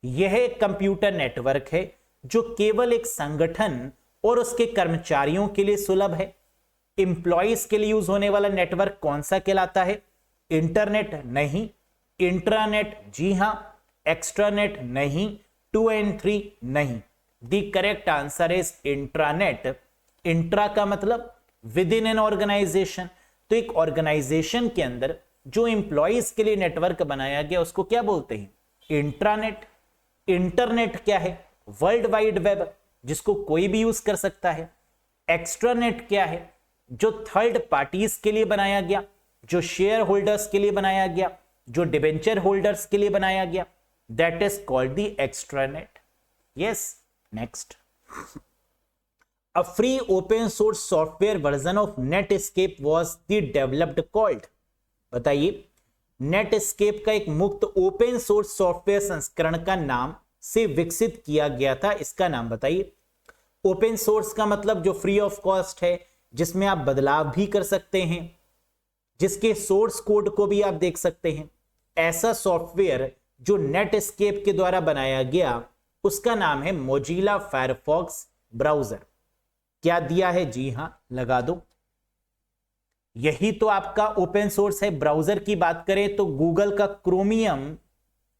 A: यह एक कंप्यूटर नेटवर्क है जो केवल एक संगठन और उसके कर्मचारियों के लिए सुलभ है। एम्प्लॉइज के लिए यूज होने वाला नेटवर्क कौन सा कहलाता है? इंटरनेट? नहीं। इंट्रानेट? जी हां। एक्सट्रानेट? नहीं। 2 and 3? नहीं। The correct answer is intranet. Intra का मतलब विद इन एन ऑर्गेनाइजेशन। तो एक ऑर्गेनाइजेशन के अंदर जो एम्प्लॉइज के लिए नेटवर्क बनाया गया उसको क्या बोलते हैं? इंट्रानेट। इंटरनेट क्या है? वर्ल्ड वाइड वेब, जिसको कोई भी यूज कर सकता है। एक्स्ट्रानेट क्या है? जो थर्ड पार्टीज के लिए बनाया गया, जो शेयर होल्डर्स के लिए बनाया गया, जो डिबेंचर होल्डर्स के लिए बनाया गया, that is called the extranet. Yes. Next, a free open source software version of Netscape was the developed called. बताइए, नेटस्केप का एक मुक्त ओपन सोर्स सॉफ्टवेयर संस्करण का नाम से विकसित किया गया था, इसका नाम बताइए। ओपन सोर्स का मतलब जो फ्री ऑफ कॉस्ट है, जिसमें आप बदलाव भी कर सकते हैं, जिसके सोर्स कोड को भी आप देख सकते हैं, ऐसा सॉफ्टवेयर जो नेटस्केप के द्वारा बनाया गया उसका नाम है मोजिला फायरफॉक्स ब्राउजर। क्या दिया है? जी हां, लगा दो। यही तो आपका ओपन सोर्स है। ब्राउजर की बात करें तो गूगल का क्रोमियम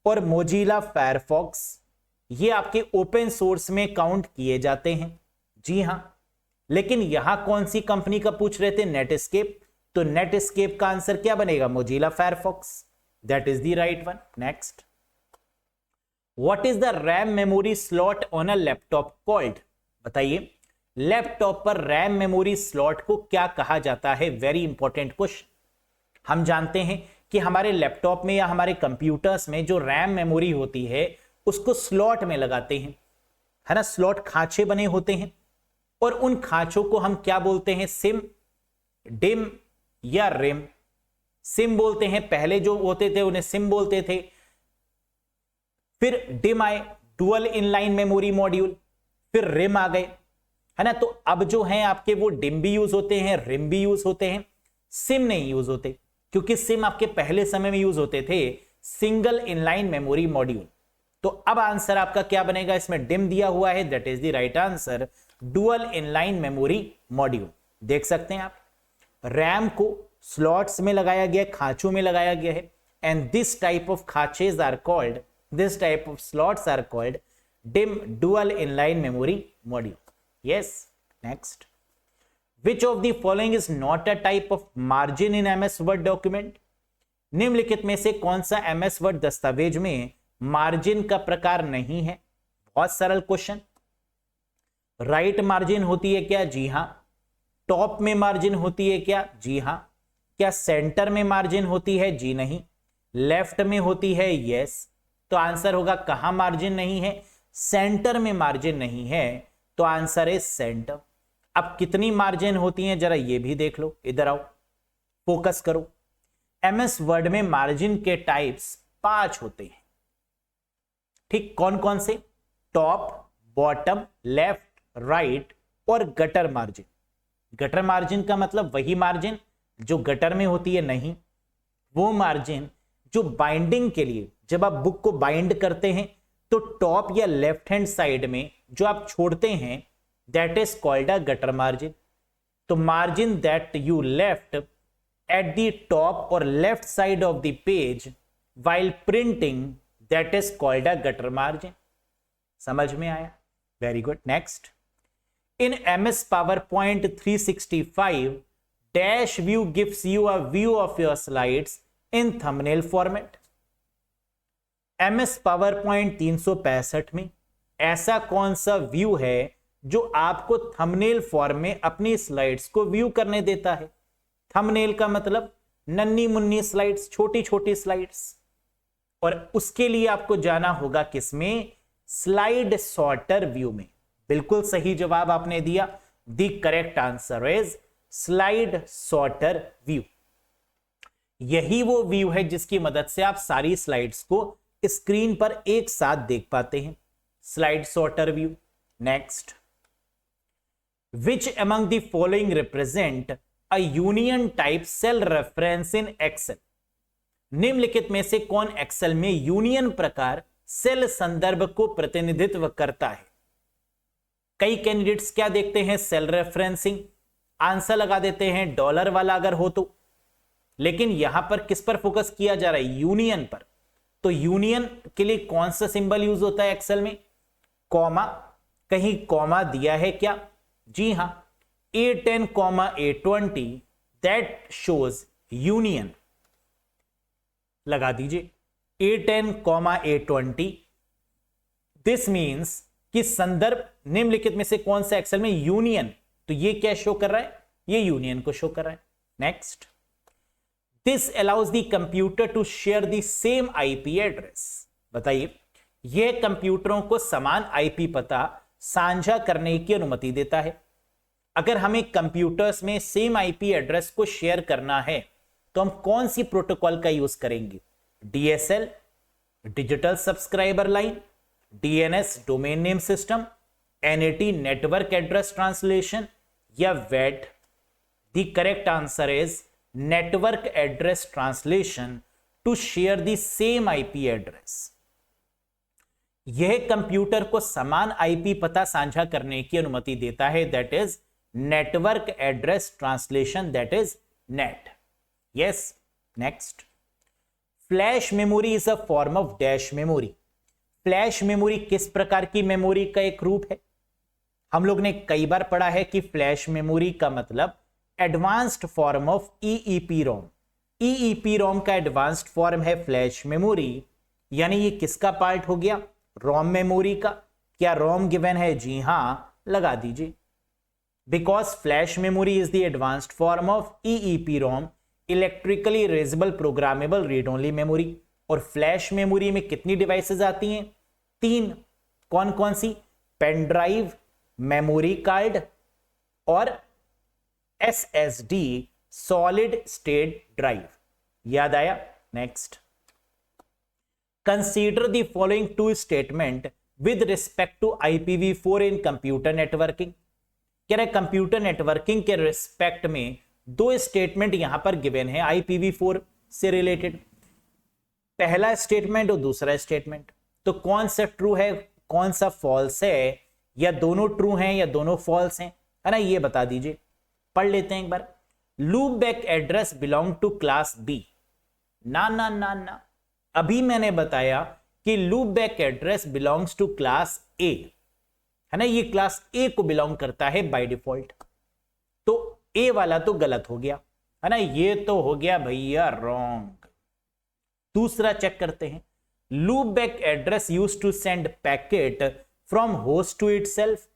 A: और मोजिला फायरफॉक्स, ये आपके ओपन सोर्स में काउंट किए जाते हैं। जी हां, लेकिन यहां कौन सी कंपनी का पूछ रहे थे? नेटस्केप। तो नेटस्केप का आंसर क्या बनेगा? Mozilla Firefox. That is the right one. Next, what is the RAM memory slot on a laptop called? बताइए, लैपटॉप पर रैम मेमोरी स्लॉट को क्या कहा जाता है? Very important question. हम जानते हैं कि हमारे लैपटॉप में या हमारे कंप्यूटर्स में जो रैम मेमोरी होती है उसको स्लॉट में लगाते हैं, है ना। स्लॉट खांचे बने होते हैं और उन खांचों को हम क्या बोलते हैं? सिम, डिम या रिम। सिम बोलते हैं, पहले जो होते थे उन्हें सिम बोलते थे, फिर डिम आए, डुअल इनलाइन मेमोरी मॉड्यूल, फिर रिम आ गए, है ना। तो अब जो है आपके वो डिम भी यूज होते हैं, रिम भी यूज होते हैं, सिम नहीं यूज होते, क्योंकि सिम आपके पहले समय में यूज होते थे, सिंगल इनलाइन मेमोरी मॉड्यूल। तो अब आंसर आपका क्या बनेगा? इसमें डिम दिया हुआ है, that is the right answer, dual inline memory module. देख सकते हैं आप, रैम को स्लॉट्स में लगाया गया, खांचों में लगाया गया है, एंड दिस टाइप ऑफ खांचेज are called, this type of slots are called DIMM dual inline memory module. Yes, next. Which of the following is not a type of margin in MS Word document? निम्नलिखित में से कौन सा MS Word दस्तावेज में मार्जिन का प्रकार नहीं है? बहुत सरल क्वेश्चन। राइट मार्जिन होती है क्या? जी हां। टॉप में मार्जिन होती है क्या? जी हां। क्या सेंटर में मार्जिन होती है? जी नहीं। लेफ्ट में होती है? यस। तो आंसर होगा कहां मार्जिन नहीं है? सेंटर में मार्जिन नहीं है, तो आंसर है सेंटर। अब कितनी मार्जिन होती हैं जरा ये भी देख लो, इधर आओ, फोकस करो। एमएस वर्ड में मार्जिन के टाइप्स 5 होते हैं, ठीक। कौन कौन से? टॉप, बॉटम, लेफ्ट, राइट और गटर मार्जिन। गटर मार्जिन का मतलब वही मार्जिन जो गटर में होती है? नहीं, वो मार्जिन जो बाइंडिंग के लिए, जब आप बुक को बाइंड करते हैं तो टॉप या लेफ्ट हैंड साइड में जो आप छोड़ते हैं, that is called a gutter margin. तो margin that you left at the top और left side of the page while printing, that is called a gutter margin. समझ में आया? Very good. Next, in MS PowerPoint 365 dash view gives you a view of your slides in thumbnail format. MS PowerPoint 365 में ऐसा कौन सा व्यू है जो आपको थंबनेल फॉर्म में अपनी स्लाइड्स को व्यू करने देता है? थंबनेल का मतलब नन्ही मुन्नी स्लाइड्स, छोटी छोटी स्लाइड्स, और उसके लिए आपको जाना होगा किसमें? स्लाइड सॉर्टर व्यू में। बिल्कुल सही जवाब आपने दिया। The correct answer is slide sorter view. यही वो व्यू है जिसकी मदद से आप सारी स्लाइड्स को स्क्रीन पर एक साथ देख पाते हैं, slide sorter view. Next, which among the following represent a union type cell reference in Excel. निम्नलिखित में से कौन एक्सेल में यूनियन प्रकार सेल संदर्भ को प्रतिनिधित्व करता है? कई कैंडिडेट्स क्या देखते हैं? सेल रेफरेंसिंग, आंसर लगा देते हैं डॉलर वाला अगर हो तो, लेकिन यहां पर किस पर फोकस किया जा रहा है? यूनियन पर। तो यूनियन के लिए कौन सा सिंबल यूज होता है एक्सेल में? कॉमा। कहीं कॉमा दिया है क्या? जी हां, A10, A20 that shows union. लगा दीजिए A10, A20, दिस मींस कि संदर्भ निम्नलिखित में से कौन सा एक्सेल में यूनियन, तो ये क्या शो कर रहा है? ये यूनियन को शो कर रहा है। Next, this allows the computer to share the same IP address. बताइए, यह कंप्यूटरों को समान IP पता साझा करने की अनुमति देता है। अगर हमें कंप्यूटर्स में सेम IP एड्रेस को शेयर करना है तो हम कौन सी प्रोटोकॉल का यूज करेंगे? DSL, digital subscriber line, DNS domain name system, NAT network address translation या WAD? The correct answer is network address translation to share the same IP address. यह कंप्यूटर को समान IP पता साझा करने की अनुमति देता है, that is network address translation, that is NAT। Yes. Next, flash memory is a form of dash memory. Flash memory किस प्रकार की मेमोरी का एक रूप है? हम लोग ने कई बार पढ़ा है कि फ्लैश मेमोरी का मतलब advanced form of EEPROM। EEPROM का एडवांस्ड फॉर्म है फ्लैश मेमोरी, यानी ये किसका पार्ट हो गया? रोम मेमोरी का। क्या रोम गिवन है? जी हां, लगा दीजिए। Because flash memory is the advanced form of EEPROM, electrically erasable programmable read only memory. और फ्लैश मेमोरी में कितनी डिवाइसेस आती हैं? 3। कौन कौन सी? पेन ड्राइव, मेमोरी कार्ड और SSD सॉलिड स्टेट ड्राइव। याद आया? Next, consider the following two statement with respect to IPv4 in computer networking. कह रहे कंप्यूटर नेटवर्किंग के रिस्पेक्ट में दो स्टेटमेंट यहां पर गिवन है IPv4 से रिलेटेड, पहला स्टेटमेंट और दूसरा स्टेटमेंट। तो कौन सा ट्रू है कौन सा फॉल्स है, या दोनों ट्रू हैं या दोनों फॉल्स हैं, है ना, ये बता दीजिए। पढ़ लेते हैं एक बार। Loop back address belong to class B। ना ना ना ना, अभी मैंने बताया कि loop back address belongs to class A, है ना, ये क्लास A को बिलोंग करता है बाय डिफॉल्ट। तो A वाला तो गलत हो गया, है ना, ये तो हो गया भैया रॉन्ग। दूसरा चेक करते हैं। Loop back address used to send packet from host to itself.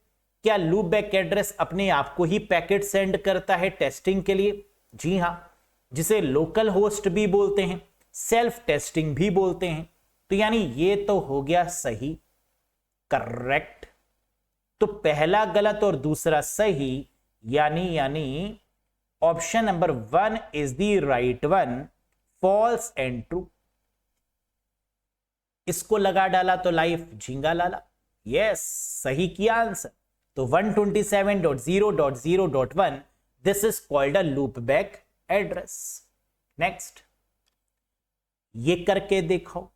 A: क्या लूप बैक एड्रेस अपने आप को ही पैकेट सेंड करता है टेस्टिंग के लिए? जी हां, जिसे लोकल होस्ट भी बोलते हैं, सेल्फ टेस्टिंग भी बोलते हैं। तो यानी ये तो हो गया सही, करेक्ट। तो पहला गलत और दूसरा सही, यानी option number 1 is the right one, false and true. इसको लगा डाला तो लाइफ झींगा लाला। यस, सही किया आंसर। तो 127.0.0.1 this is called a loop back address. Next, ये करके देखो।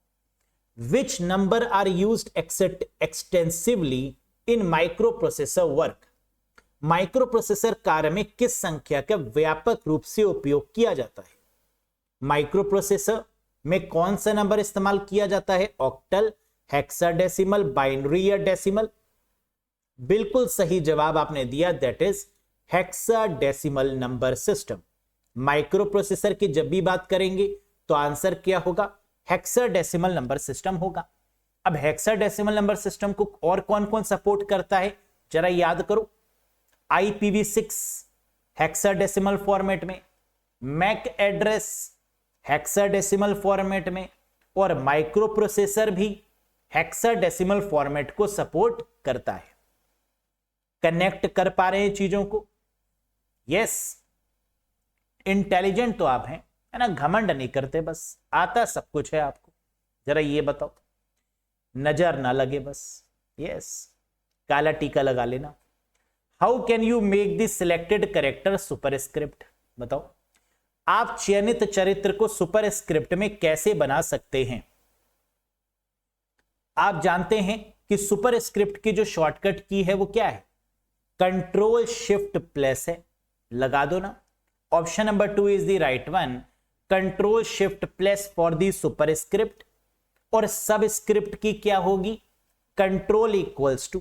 A: Which number are used extensively in microprocessor work. Microprocessor कार्य में किस संख्या का व्यापक रूप से उपयोग किया जाता है? माइक्रो प्रोसेसर में कौन सा नंबर इस्तेमाल किया जाता है? ऑक्टल, हेक्साडेसिमल, बाइनरी या डेसिमल? बिल्कुल सही जवाब आपने दिया, that is hexadecimal number system. Micro processor की जब भी बात करेंगे तो आंसर क्या होगा? हेक्साडेसिमल नंबर सिस्टम होगा। अब हेक्साडेसिमल नंबर सिस्टम को और कौन कौन सपोर्ट करता है जरा याद करो। IPv6 हेक्साडेसिमल फॉर्मेट में, मैक एड्रेस हेक्साडेसिमल फॉर्मेट में, और माइक्रो प्रोसेसर भी हेक्साडेसिमल फॉर्मेट को सपोर्ट करता है। कनेक्ट कर पा रहे हैं चीजों को? यस, इंटेलिजेंट तो आप हैं, है ना, घमंड नहीं करते, बस आता सब कुछ है आपको। जरा ये बताओ, नजर ना लगे बस। यस, काला टीका लगा लेना। How can you make the selected character superscript? बताओ, आप चयनित चरित्र को सुपरस्क्रिप्ट में कैसे बना सकते हैं? आप जानते हैं कि सुपरस्क्रिप्ट की जो शॉर्टकट की है वो क्या है? कंट्रोल शिफ्ट प्लस है, लगा दो ना। Option number 2 is the right one, control shift plus for the superscript. और सबस्क्रिप्ट की क्या होगी? Control equals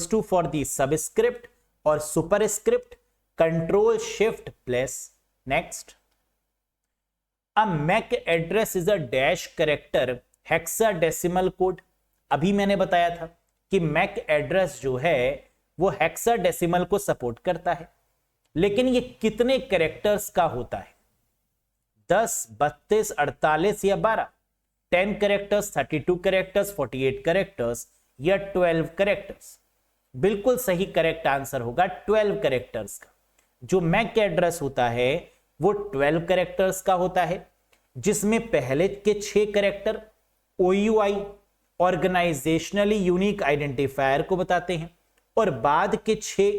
A: to for the subscript, और superscript control shift plus. Next, a MAC address is a dash character hexadecimal code. अभी मैंने बताया था कि मैक एड्रेस जो है वो हेक्साडेसिमल को सपोर्ट करता है, लेकिन ये कितने कैरेक्टर्स का होता है? 10, 32, 48 या 12? 10 कैरेक्टर्स, 32 कैरेक्टर्स, 48 कैरेक्टर्स या 12 कैरेक्टर्स? बिल्कुल सही करेक्ट आंसर होगा 12 कैरेक्टर्स का। जो मैक एड्रेस होता है वो 12 कैरेक्टर्स का होता है, जिसमें पहले के 6 character OUI organisationally unique identifier को बताते हैं, और बाद के 6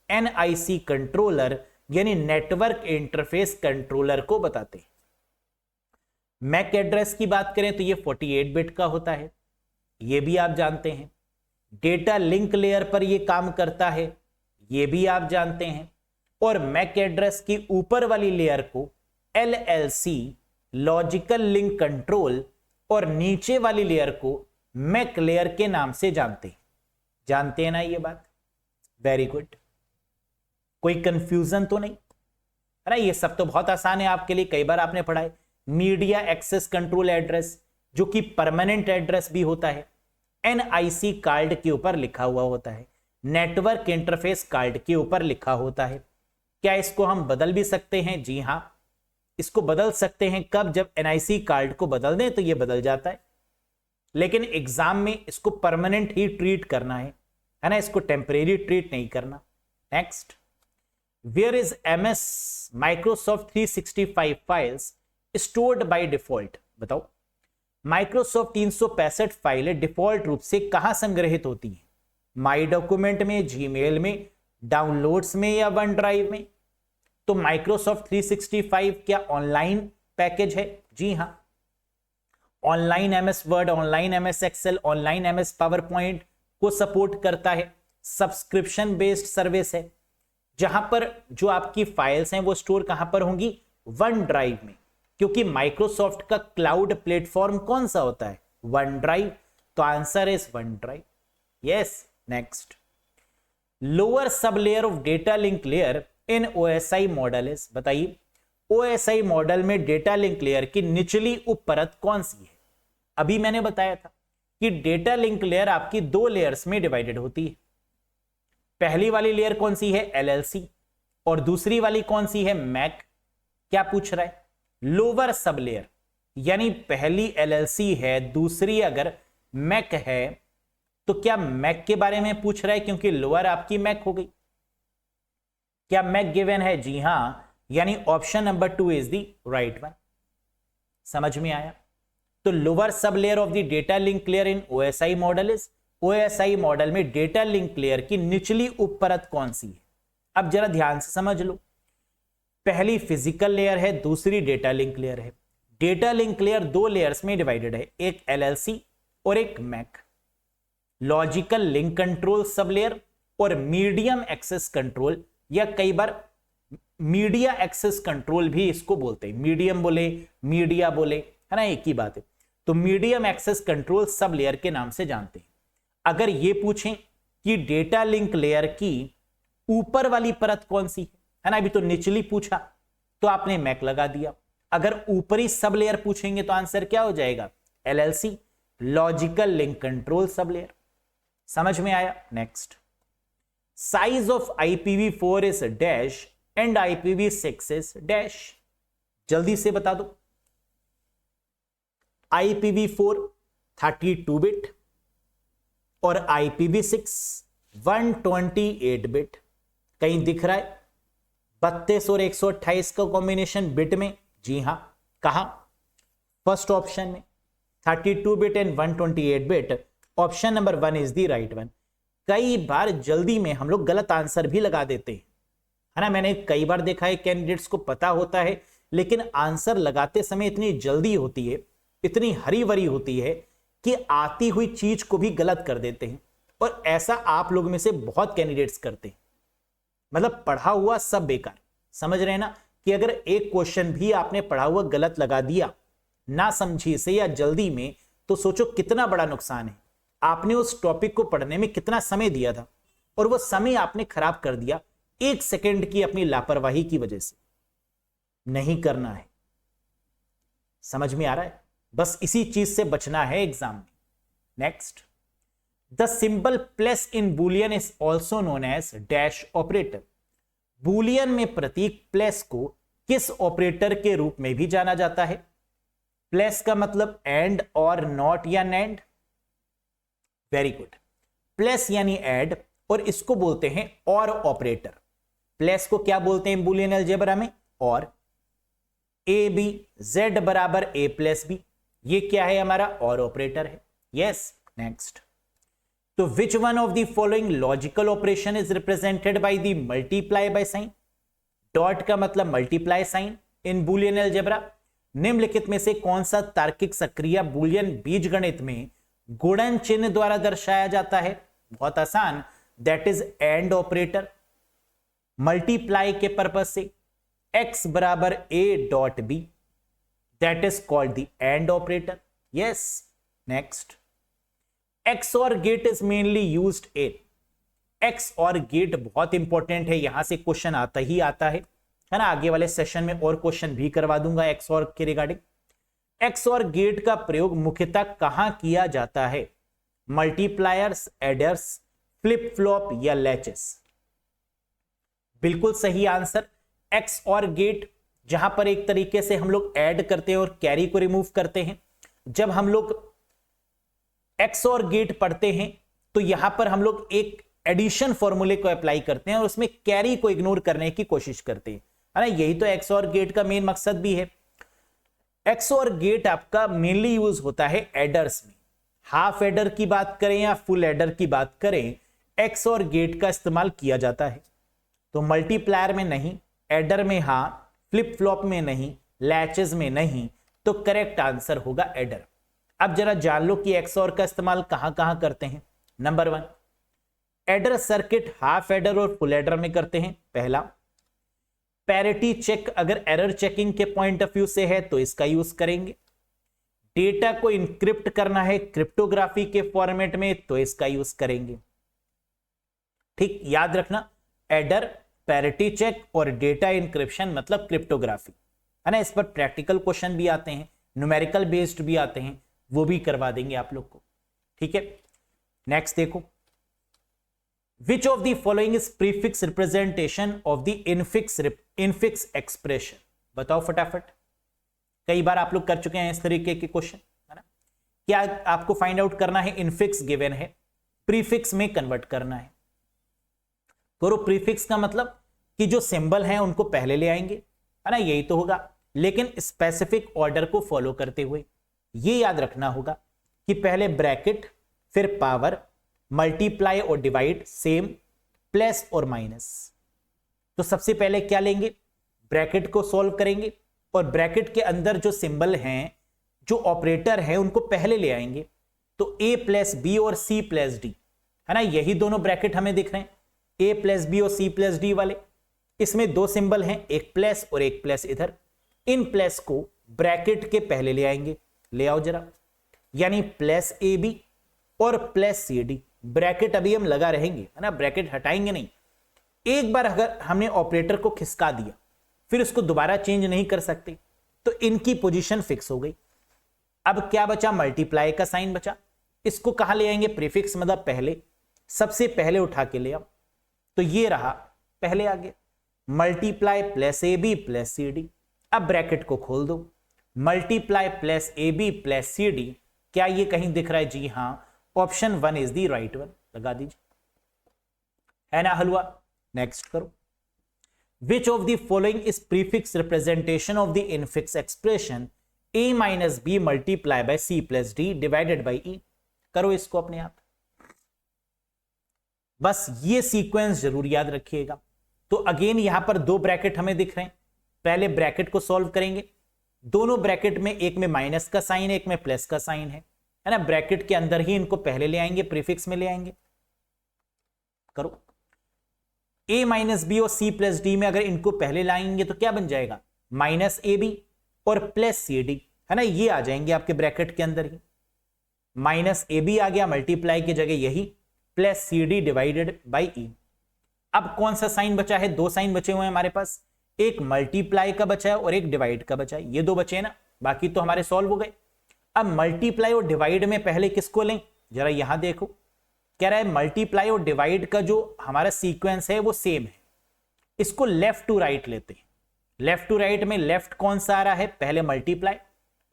A: NIC कंट्रोलर यानी नेटवर्क इंटरफेस कंट्रोलर को बताते हैं। मैक एड्रेस की बात करें तो ये 48 बिट का होता है, ये भी आप जानते हैं। डेटा लिंक लेयर पर ये काम करता है, ये भी आप जानते हैं। और मैक एड्रेस की ऊपर वाली लेयर को LLC लॉजिकल लिंक कंट्रोल, और नीचे वाली लेयर को मैक लेयर के नाम से जानते हैं ना ये बात? वेरी गुड, कोई कंफ्यूजन तो नहीं है ना? ये सब तो बहुत आसान है आपके लिए, कई बार आपने पढ़ा है। मीडिया एक्सेस कंट्रोल एड्रेस जो कि परमानेंट एड्रेस भी होता है, NIC कार्ड के ऊपर लिखा हुआ होता है, नेटवर्क इंटरफेस कार्ड के ऊपर लिखा होता है। क्या इसको हम बदल भी सकते हैं? जी हां, इसको बदल सकते हैं। कब? जब NIC कार्ड को बदल दें तो ये बदल जाता है, लेकिन एग्जाम में इसको परमानेंट ही ट्रीट करना है, है ना, इसको टेम्परेरी ट्रीट नहीं करना। Next, where is MS Microsoft 365 files stored by default. बताओ, माइक्रोसॉफ्ट 365 फाइलें डिफॉल्ट रूप से कहां संग्रहित होती हैं? माई डॉक्यूमेंट में, जीमेल में, डाउनलोड्स में या वन ड्राइव में? तो माइक्रोसॉफ्ट 365 क्या ऑनलाइन पैकेज है? जी हां, online MS Word, online MS Excel, online MS PowerPoint को सपोर्ट करता है। सब्सक्रिप्शन बेस्ड सर्विस है, जहां पर जो आपकी फाइल्स हैं वो स्टोर कहां पर होंगी? वन ड्राइव में, क्योंकि माइक्रोसॉफ्ट का क्लाउड प्लेटफॉर्म कौन सा होता है? OneDrive. तो answer is OneDrive. Yes. Next, lower sub layer of data link layer in OSI model is. बताइए, OSI मॉडल में डेटा लिंक लेयर की निचली उप परत कौन सी है? अभी मैंने बताया था कि डेटा लिंक लेयर आपकी दो लेयर्स में डिवाइडेड होती है। पहली वाली लेयर कौन सी है? LLC। और दूसरी वाली कौन सी है? मैक। क्या पूछ रहा है? लोअर सब लेयर, यानी पहली LLC है, दूसरी अगर मैक है, तो क्या मैक के बारे में पूछ रहा है? क्योंकि लोअर आपकी मैक हो गई। क्या मैक गिवन है? जी हां, यानी option number 2 is the right one. समझ में आया? तो lower sub layer of the data link layer in OSI model is, OSI model में डेटा लिंक लेयर की निचली उप परत कौन सी है? अब जरा ध्यान से समझ लो। पहली फिजिकल लेयर है, दूसरी डेटा लिंक लेयर है। डेटा लिंक लेयर दो लेयर्स में डिवाइडेड है, एक LLC और एक MAC. Logical link control sublayer और मीडियम एक्सेस कंट्रोल, या कई बार मीडिया एक्सेस कंट्रोल भी इसको बोलते हैं। मीडियम बोले, मीडिया बोले, है ना, एक ही बात है। तो medium access control sublayer के नाम से जानते हैं। अगर ये पूछें कि डेटा लिंक लेयर की ऊपर वाली परत कौन सी है ना, अभी तो निचली पूछा तो आपने मैक लगा दिया। अगर ऊपरी सब लेयर पूछेंगे तो आंसर क्या हो जाएगा? LLC, logical link control sub layer. समझ में आया? Next, size of IPv4 is dash and IPv6 is dash. जल्दी से बता दो। IPv4 32 बिट और IPv6 128 बिट। कहीं दिख रहा है 32 और 128 का कॉम्बिनेशन बिट में? जी हां। कहां? फर्स्ट ऑप्शन में, 32 bit and 128 bit. Option number 1 is the right one. कई बार जल्दी में हम लोग गलत आंसर भी लगा देते हैं, है ना। मैंने कई बार देखा है कैंडिडेट्स को पता होता है, लेकिन आंसर लगाते समय इतनी जल्दी होती है, इतनी हरी भरी होती है कि आती हुई चीज को भी गलत कर देते हैं। और ऐसा आप लोग में से बहुत कैंडिडेट्स करते हैं। मतलब पढ़ा हुआ सब बेकार। समझ रहे हैं ना, कि अगर एक क्वेश्चन भी आपने पढ़ा हुआ गलत लगा दिया ना समझी से या जल्दी में, तो सोचो कितना बड़ा नुकसान है। आपने उस टॉपिक को पढ़ने में कितना समय दिया था और वो समय आपने खराब कर दिया एक सेकंड की अपनी लापरवाही की वजह से। नहीं करना है। समझ में आ रहा है? बस इसी चीज से बचना है एग्जाम में। Next, the symbol plus in Boolean is also known as dash operator. Boolean में प्रतीक प्लस को किस ऑपरेटर के रूप में भी जाना जाता है? प्लस का मतलब एंड और नॉट या नैंड। Very good. प्लस यानी ऐड और इसको बोलते हैं और ऑपरेटर। प्लस को क्या बोलते हैं बुलियन अलजेब्रा में? और। ए बी जेड बराबर ए प्लस बी, ये क्या है? हमारा और ऑपरेटर है। यस। नेक्स्ट, तो which one of the following logical operation is represented by the multiply by sign? Dot का मतलब multiply sign in Boolean algebra. निम्नलिखित में से कौन सा तार्किक सक्रिया बुलियन बीजगणित में गुणन चिन्ह द्वारा दर्शाया जाता है? बहुत आसान, that is AND operator. Multiply के पर्पज से x बराबर a dot b, that is called the AND operator. Yes. Next, XOR gate is mainly used in. XOR gate बहुत इंपॉर्टेंट है, यहां से क्वेश्चन आता ही आता है ना। आगे वाले सेशन में और क्वेश्चन भी करवा दूंगा XOR के रिगार्डिंग। XOR गेट का प्रयोग मुख्यतः कहां किया जाता है? मल्टीप्लायर्स, एडर्स, फ्लिप फ्लॉप या लैचेस? बिल्कुल सही आंसर XOR गेट, जहां पर एक तरीके से हम लोग ऐड करते हैं और कैरी को रिमूव करते हैं। जब हम लोग XOR गेट पढ़ते हैं तो यहां पर हम लोग एक एडिशन फॉर्मूले को अप्लाई करते हैं और उसमें कैरी को इग्नोर करने की कोशिश करते हैं, है ना। यही तो एक्सओर गेट का मेन मकसद भी है। एक्सओर गेट आपका मेनली यूज होता है एडर्स में। हाफ एडर की बात करें या फुल एडर की बात करें, एक्सओर गेट का इस्तेमाल किया जाता है। तो मल्टीप्लायर में नहीं, एडर में हां, फ्लिप फ्लॉप में नहीं, लैचेस में नहीं, तो करेक्ट आंसर होगा एडर। अब जरा जान लो कि एक्सओर का इस्तेमाल कहां कहां करते हैं। Number 1, adder circuit half adder और फुल एडर में करते हैं। पहला, पैरिटी चेक अगर एरर चेकिंग के पॉइंट ऑफ व्यू से है तो इसका यूज करेंगे। डेटा को इंक्रिप्ट करना है क्रिप्टोग्राफी के फॉर्मेट में तो इसका यूज करेंगे। ठीक, याद रखना, एडर, पैरिटी चेक और डेटा इंक्रिप्शन मतलब क्रिप्टोग्राफी, है ना। इस पर प्रैक्टिकल क्वेश्चन भी आते हैं, न्यूमेरिकल बेस्ड भी आते हैं, वो भी करवा देंगे आप लोग को। ठीक है, नेक्स्ट देखो, विच of the following is prefix representation of the infix expression. बताओ फटाफट, कई बार आप लोग कर चुके हैं इस तरीके के क्वेश्चन, है ना। क्या आपको फाइंड आउट करना है, इनफिक्स गिवन है, प्रीफिक्स में कन्वर्ट करना है। करो, प्रीफिक्स का मतलब कि जो सिंबल हैं उनको पहले ले आएंगे, है ना, यही तो होगा, लेकिन स्पेसिफिक ऑर्डर को फॉलो करते हुए। ये याद रखना होगा कि पहले ब्रैकेट, फिर पावर, मल्टीप्लाई और डिवाइड, सेम, प्लस और माइनस। तो सबसे पहले क्या लेंगे, ब्रैकेट को सॉल्व करेंगे और ब्रैकेट के अंदर जो सिंबल हैं, जो ऑपरेटर हैं, उनको पहले ले आएंगे। तो a प्लस बी और c प्लस डी, है ना, यही दोनों ब्रैकेट हमें दिख रहे हैं, a प्लस बी और c प्लस डी वाले। इसमें दो सिंबल हैं, एक प्लस और एक प्लस इधर। इन प्लस को ब्रैकेट के पहले ले आएंगे, ले आओ जरा, यानी प्लस ए बी और प्लस सी डी। ब्रैकेट अभी हम लगा रहेंगे, है ना, ब्रैकेट हटाएंगे नहीं। एक बार अगर हमने ऑपरेटर को खिसका दिया, फिर उसको दोबारा चेंज नहीं कर सकते, तो इनकी पोजीशन फिक्स हो गई। अब क्या बचा, मल्टीप्लाई का साइन बचा। इसको कहां ले आएंगे, प्रीफिक्स मतलब पहले, सबसे पहले उठा के ले आओ। तो ये रहा, पहले आ गया multiply plus A B plus C D. अब ब्रैकेट को खोल दो, multiply plus A B plus C D. क्या ये कहीं दिख रहा है, जी हां, option 1 is the right one, लगा दीजिए, है ना हलवा। नेक्स्ट करो, which of the following is prefix representation of the infix expression a minus B multiply by C plus D divided by E. करो इसको अपने आप, बस ये सीक्वेंस जरूर याद रखिएगा। तो अगेन यहां पर दो ब्रैकेट हमें दिख रहे हैं, पहले ब्रैकेट को सॉल्व करेंगे। दोनों ब्रैकेट में एक में माइनस का साइन है, एक में प्लस का साइन है ना। ब्रैकेट के अंदर ही इनको पहले ले आएंगे, प्रीफिक्स में ले आएंगे। करो, a माइनस बी और c प्लस डी में अगर इनको पहले लाएंगे तो क्या बन जाएगा, माइनस ए बी और प्लस सी डी, है ना, ये आ जाएंगे आपके ब्रैकेट के अंदर ही। माइनस ए बी आ गया, मल्टीप्लाई की जगह यही, plus C D divided by E. अब कौन सा साइन बचा है, दो साइन बचे हुए हैं हमारे पास, एक मल्टीप्लाई का बचा है और एक डिवाइड का बचा है। ये दो बचे हैं ना, बाकी तो हमारे सॉल्व हो गए। अब मल्टीप्लाई और डिवाइड में पहले किसको लें, जरा यहां देखो, कह रहा है मल्टीप्लाई और डिवाइड का जो हमारा सीक्वेंस है वो सेम है। इसको लेफ्ट टू राइट लेते हैं। लेफ्ट टू राइट में लेफ्ट कौन सा आ रहा है, पहले मल्टीप्लाई,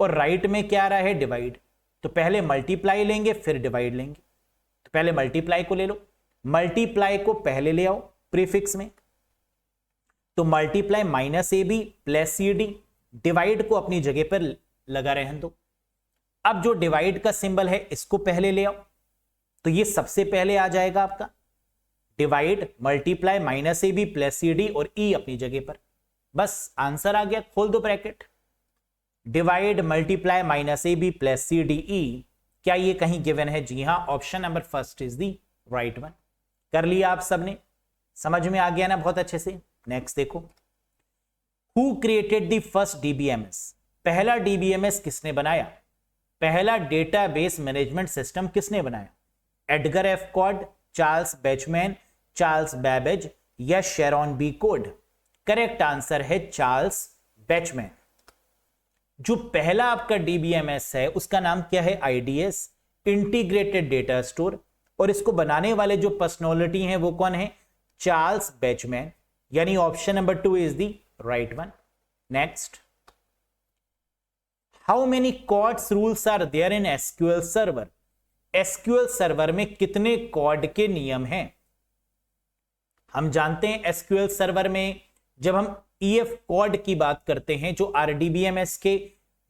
A: और राइट में क्या आ रहा है, डिवाइड। तो पहले मल्टीप्लाई लेंगे फिर डिवाइड लेंगे। तो पहले मल्टीप्लाई को ले लो, मल्टीप्लाई को पहले ले आओ प्रीफिक्स में। तो multiply minus A B plus C D, divide को अपनी जगह पर लगा रहने दो। अब जो डिवाइड का सिंबल है इसको पहले ले आओ, तो ये सबसे पहले आ जाएगा आपका divide multiply minus A B plus C D और ई अपनी जगह पर। बस आंसर आ गया, खोल दो bracket, divide multiply minus A B plus C D E. क्या ये कहीं गिवन है, जी हां, option number first is the right one. कर लिया आप सबने, समझ में आ गया ना बहुत अच्छे से। नेक्स्ट देखो, who created the first DBMS. पहला डीबीएमएस किसने बनाया, पहला डेटाबेस मैनेजमेंट सिस्टम किसने बनाया, Edgar F Codd, Charles Bachman, Charles Babbage या Sharon B Codd. Correct answer है चार्ल्स बैचमैन। जो पहला आपका डीबीएमएस है उसका नाम क्या है, आईडीएस, इंटीग्रेटेड डेटा स्टोर, और इसको बनाने वाले जो पर्सनालिटी हैं वो कौन है, चार्ल्स बैचमैन, यानी option number 2 is the right one. Next, how many Codd's rules are there in SQL server. SQL server में कितने कॉर्ड के नियम हैं? हम जानते हैं एसक्यूएल सर्वर में जब हम ईएफ कॉर्ड की बात करते हैं, जो आरडीबीएमएस के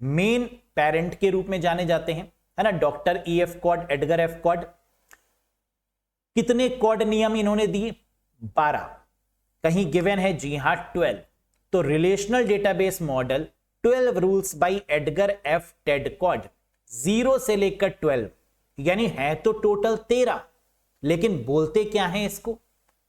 A: मेन पेरेंट के रूप में जाने जाते हैं, है ना, doctor E F Codd, Edgar F Codd, कितने कॉर्ड नियम इन्होंने दिए? 12। कहीं गिवन है? जी हां, 12। तो relational database model 12 rules by Edgar F Ted Codd, 0 से लेकर 12, यानी है तो टोटल 13, लेकिन बोलते क्या है इसको?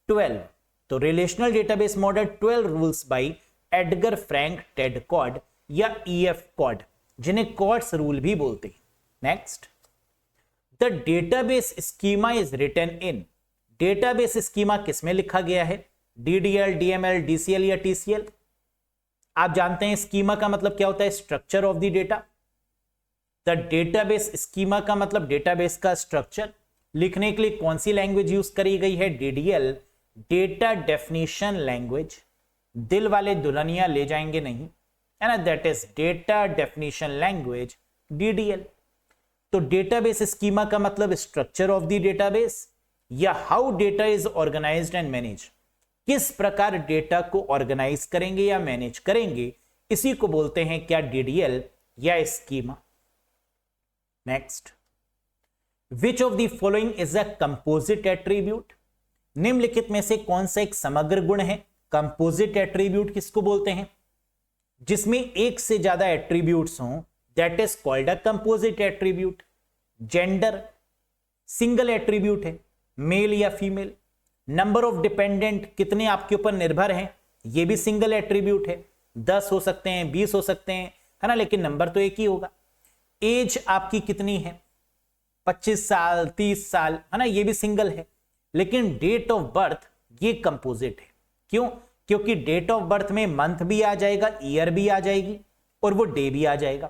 A: 12। तो relational database model 12 rules by Edgar Frank Ted Codd या ईएफ कॉर्ड, जिन्हें कॉर्ड्स रूल भी बोलते हैं। Next, the database schema is written in, database schema किसमें लिखा गया है? डीडीएल, डीएमएल, डीसीएल या टीसीएल? आप जानते हैं स्कीमा का मतलब क्या होता है? Structure of the data. The database schema का मतलब डेटाबेस का स्ट्रक्चर। लिखने के लिए कौन सी लैंग्वेज यूज करी गई है? DDL, data definition language. Dilwale Dulhania Le Jayenge नहीं, है ना, that is data definition language, DDL. तो डेटाबेस स्कीमा का मतलब स्ट्रक्चर ऑफ द डेटाबेस या how data is organised and manage, किस प्रकार डेटा को ऑर्गेनाइज करेंगे या मैनेज करेंगे, इसी को बोलते हैं क्या? डीडीएल या schema. Next, which of the following is a composite attribute, निम्नलिखित में से कौन सा एक समग्र गुण है? कंपोजिट एट्रीब्यूट किसको बोलते हैं? जिसमें एक से ज्यादा एट्रीब्यूट्स हों, that is called a composite attribute. Gender single attribute है, मेल या फीमेल। नंबर ऑफ डिपेंडेंट, कितने आपके ऊपर निर्भर हैं, ये भी सिंगल एट्रीब्यूट है। 10 हो सकते हैं, 20 हो सकते हैं, है ना, लेकिन नंबर तो एक ही होगा। एज आपकी कितनी है? 25 साल, 30 साल, है ना, ये भी सिंगल है। लेकिन डेट ऑफ बर्थ ये कंपोजिट है। क्यों? क्योंकि डेट ऑफ बर्थ में मंथ भी आ जाएगा, ईयर भी आ जाएगी और वो डे भी आ जाएगा,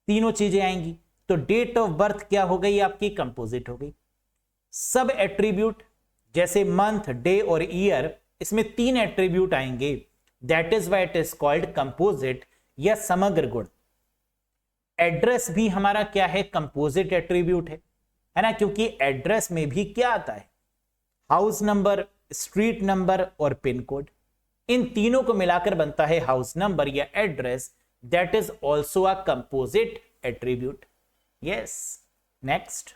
A: तीनों चीजें आएंगी। तो डेट ऑफ बर्थ क्या हो गई आपकी? कंपोजिट हो गई। सब एट्रीब्यूट जैसे मंथ, डे और ईयर, इसमें 3 एट्रीब्यूट आएंगे, that is why it is called composite या समग्र गुण। एड्रेस भी हमारा क्या है? कंपोजिट एट्रीब्यूट है ना, क्योंकि एड्रेस में भी क्या आता है? हाउस नंबर, स्ट्रीट नंबर और पिन कोड। इन तीनों को मिलाकर बनता है हाउस नंबर या address, that is also a composite attribute. Yes. Next,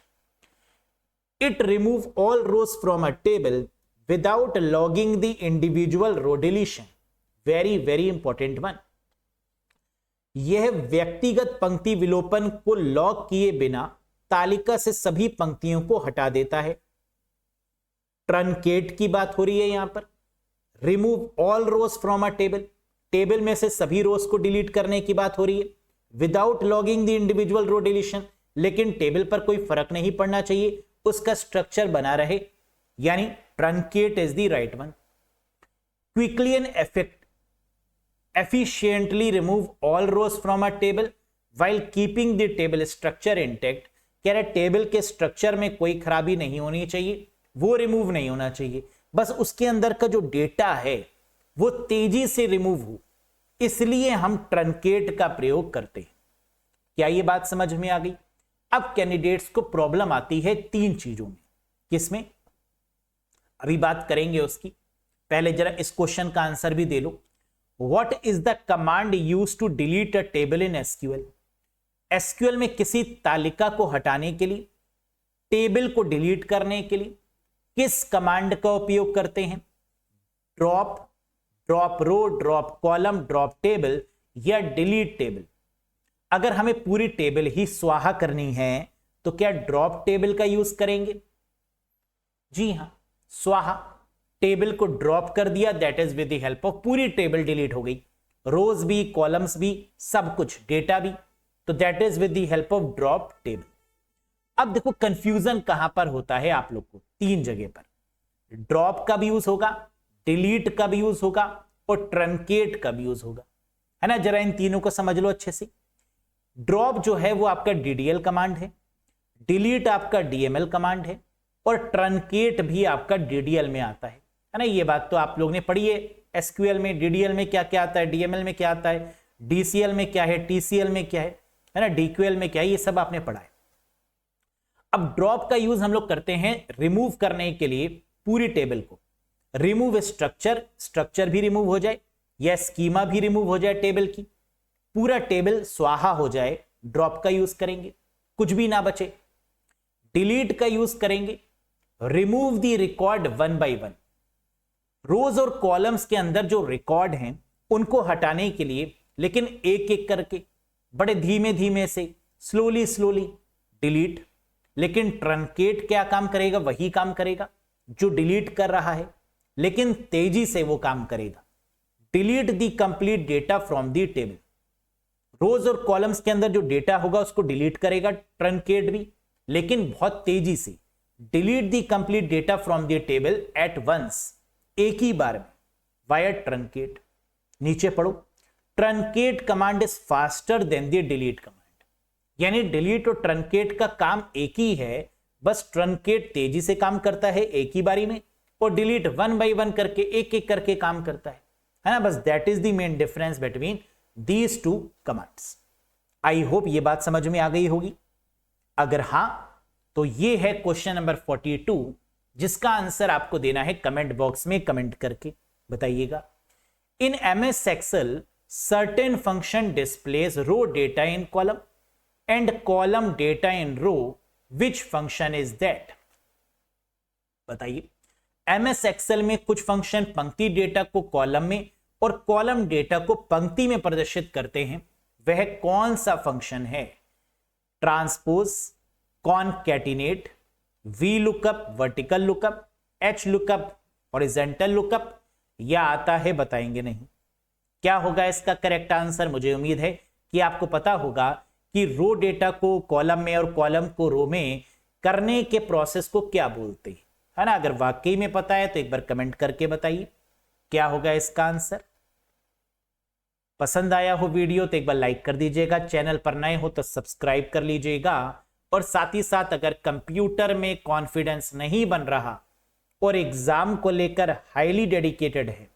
A: it remove all rows from a table without logging the individual row deletion. Very very important one. यह व्यक्तिगत पंक्ति विलोपन को लॉग किए बिना तालिका से सभी पंक्तियों को हटा देता है। ट्रंकेट की बात हो रही है यहां पर। Remove all rows from a table, table में से सभी रोज को डिलीट करने की बात हो रही है। Without logging the individual row deletion, लेकिन टेबल पर कोई फर्क नहीं पड़ना चाहिए, उसका स्ट्रक्चर बना रहे, यानी truncate is the right one. Quickly and efficiently remove all rows from a table while keeping the table structure intact। कह रहे टेबल के स्ट्रक्चर में कोई खराबी नहीं होनी चाहिए, वो रिमूव नहीं होना चाहिए, बस उसके अंदर का जो डेटा है वो तेजी से रिमूव हो, इसलिए हम ट्रंकेट का प्रयोग करते हैं। क्या ये बात समझ में आ गई? अब कैंडिडेट्स को प्रॉब्लम आती है 3 चीजों में। किसमें? अभी बात करेंगे उसकी, पहले जरा इस क्वेश्चन का आंसर भी दे लो। What is the command used to delete a table in SQL? SQL में किसी तालिका को हटाने के लिए, टेबल को डिलीट करने के लिए किस कमांड का उपयोग करते हैं? Drop, drop row, drop column, drop table या डिलीट टेबल। अगर हमें पूरी टेबल ही स्वाहा करनी है तो क्या ड्रॉप टेबल का यूज करेंगे? जी हां, स्वाहा, टेबल को ड्रॉप कर दिया, that is with the help of, पूरी टेबल डिलीट हो गई, रोज भी, कॉलम्स भी, सब कुछ, डेटा भी, तो that is with the help of drop table. अब देखो कंफ्यूजन कहां पर होता है आप लोग को? 3 जगह पर। ड्रॉप का भी यूज होगा, डिलीट का भी यूज होगा और ट्रंकेट का भी यूज होगा, है ना। जरा इन तीनों को समझ लो अच्छे से। ड्रॉप जो है वो आपका डीडीएल कमांड है, डिलीट आपका डीएमएल कमांड है और ट्रंकेट भी आपका डीडीएल में आता है ना। ये बात तो आप लोग ने पढ़ी है एसक्यूएल में, डीडीएल में क्या क्या आता है, डीएमएल में क्या आता है, डीसीएल में क्या है, टीसीएल में क्या है ना, डीक्यूएल में क्या है, ये सब आपने पढ़ा है। अब ड्रॉप का यूज हम लोग करते हैं रिमूव करने के लिए पूरी टेबल को। रिमूव स्ट्रक्चर, स्ट्रक्चर भी रिमूव हो जाए या स्कीमा भी रिमूव हो जाए टेबल की, पूरा टेबल स्वाहा हो जाए, ड्रॉप का यूज करेंगे, कुछ भी ना बचे। डिलीट का यूज करेंगे, remove the record one by one, rows और कॉलम्स के अंदर जो रिकॉर्ड हैं उनको हटाने के लिए, लेकिन एक एक करके बड़े धीमे धीमे से, स्लोली स्लोली डिलीट। लेकिन ट्रंकेट क्या काम करेगा? वही काम करेगा जो डिलीट कर रहा है, लेकिन तेजी से वो काम करेगा। Delete the complete data from the table, rows और कॉलम्स के अंदर जो डेटा होगा उसको डिलीट करेगा ट्रंकेट भी, लेकिन बहुत तेजी से। Delete the complete data from the table at once, एक ही बार में, वाया ट्रंकेट। नीचे पढ़ो, truncate command is faster than the delete command, यानी डिलीट और ट्रंकेट का काम एक ही है, बस ट्रंकेट तेजी से काम करता है एक ही बारी में, और डिलीट वन बाय वन करके, एक एक करके काम करता है ना। बस that is the main difference between these two commands. I hope ये बात समझ में आ गई होगी। अगर हां तो ये है क्वेश्चन नंबर 42, जिसका आंसर आपको देना है कमेंट बॉक्स में, कमेंट करके बताइएगा। In MS Excel certain function displays row data in column and column data in row, which function is that? बताइए। एमएस एक्सेल में कुछ फंक्शन पंक्ति डेटा को कॉलम में और कॉलम डेटा को पंक्ति में प्रदर्शित करते हैं, वह कौन सा फंक्शन है? Transpose, concatenate, V lookup vertical lookup, H lookup horizontal lookup, या आता है बताएंगे नहीं। क्या होगा इसका करेक्ट आंसर? मुझे उम्मीद है कि आपको पता होगा कि रो डेटा को कॉलम में और कॉलम को रो में करने के प्रोसेस को क्या बोलते हैं, है ना। अगर वाकई में पता है तो एक बार कमेंट करके बताइए क्या होगा इसका आंसर। पसंद आया हो वीडियो तो एक बार लाइक कर दीजिएगा, चैनल पर नए हो तो सब्सक्राइब कर लीजिएगा, और साथ ही साथ अगर कंप्यूटर में कॉन्फिडेंस नहीं बन रहा और एग्जाम को लेकर हाईली डेडिकेटेड है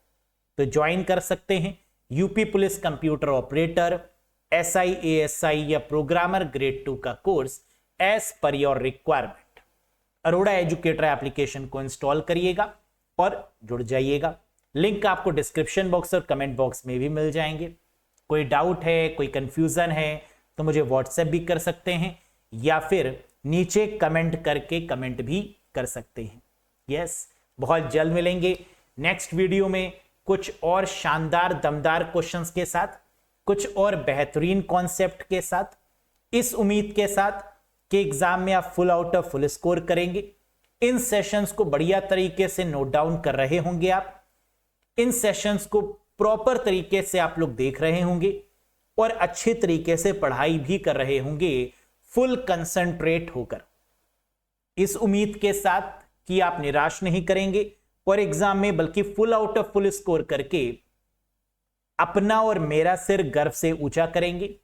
A: तो ज्वाइन कर सकते हैं UP police computer operator, SI ASI या प्रोग्रामर ग्रेड 2 का course as per your requirement. Arora educator application को इंस्टॉल करिएगा और जुड़ जाइएगा। लिंक आपको डिस्क्रिप्शन बॉक्स और कमेंट बॉक्स में भी मिल जाएंगे। कोई डाउट है, कोई कंफ्यूजन है तो मुझे व्हाट्सएप भी कर सकते हैं, या फिर नीचे कमेंट करके कमेंट भी कर सकते हैं। यस, बहुत जल्द मिलेंगे नेक्स्ट वीडियो में कुछ और शानदार दमदार क्वेश्चंस के साथ, कुछ और बेहतरीन कॉन्सेप्ट के साथ, इस उम्मीद के साथ कि एग्जाम में आप full out of full score करेंगे। इन सेशंस को बढ़िया तरीके से नोट डाउन कर रहे होंगे आप, इन सेशंस को प्रॉपर तरीके से आप लोग देख रहे होंगे और अच्छे तरीके से पढ़ाई भी कर रहे होंगे, फुल कंसंट्रेट होकर, इस उम्मीद के साथ कि आप निराश नहीं करेंगे और एग्जाम में बल्कि full out of full score करके अपना और मेरा सिर गर्व से ऊंचा करेंगे।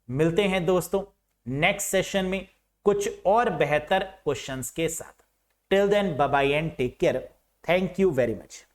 A: मिलते हैं दोस्तों नेक्स्ट सेशन में कुछ और बेहतर क्वेश्चंस के साथ। Till then bye bye and take care. Thank you very much.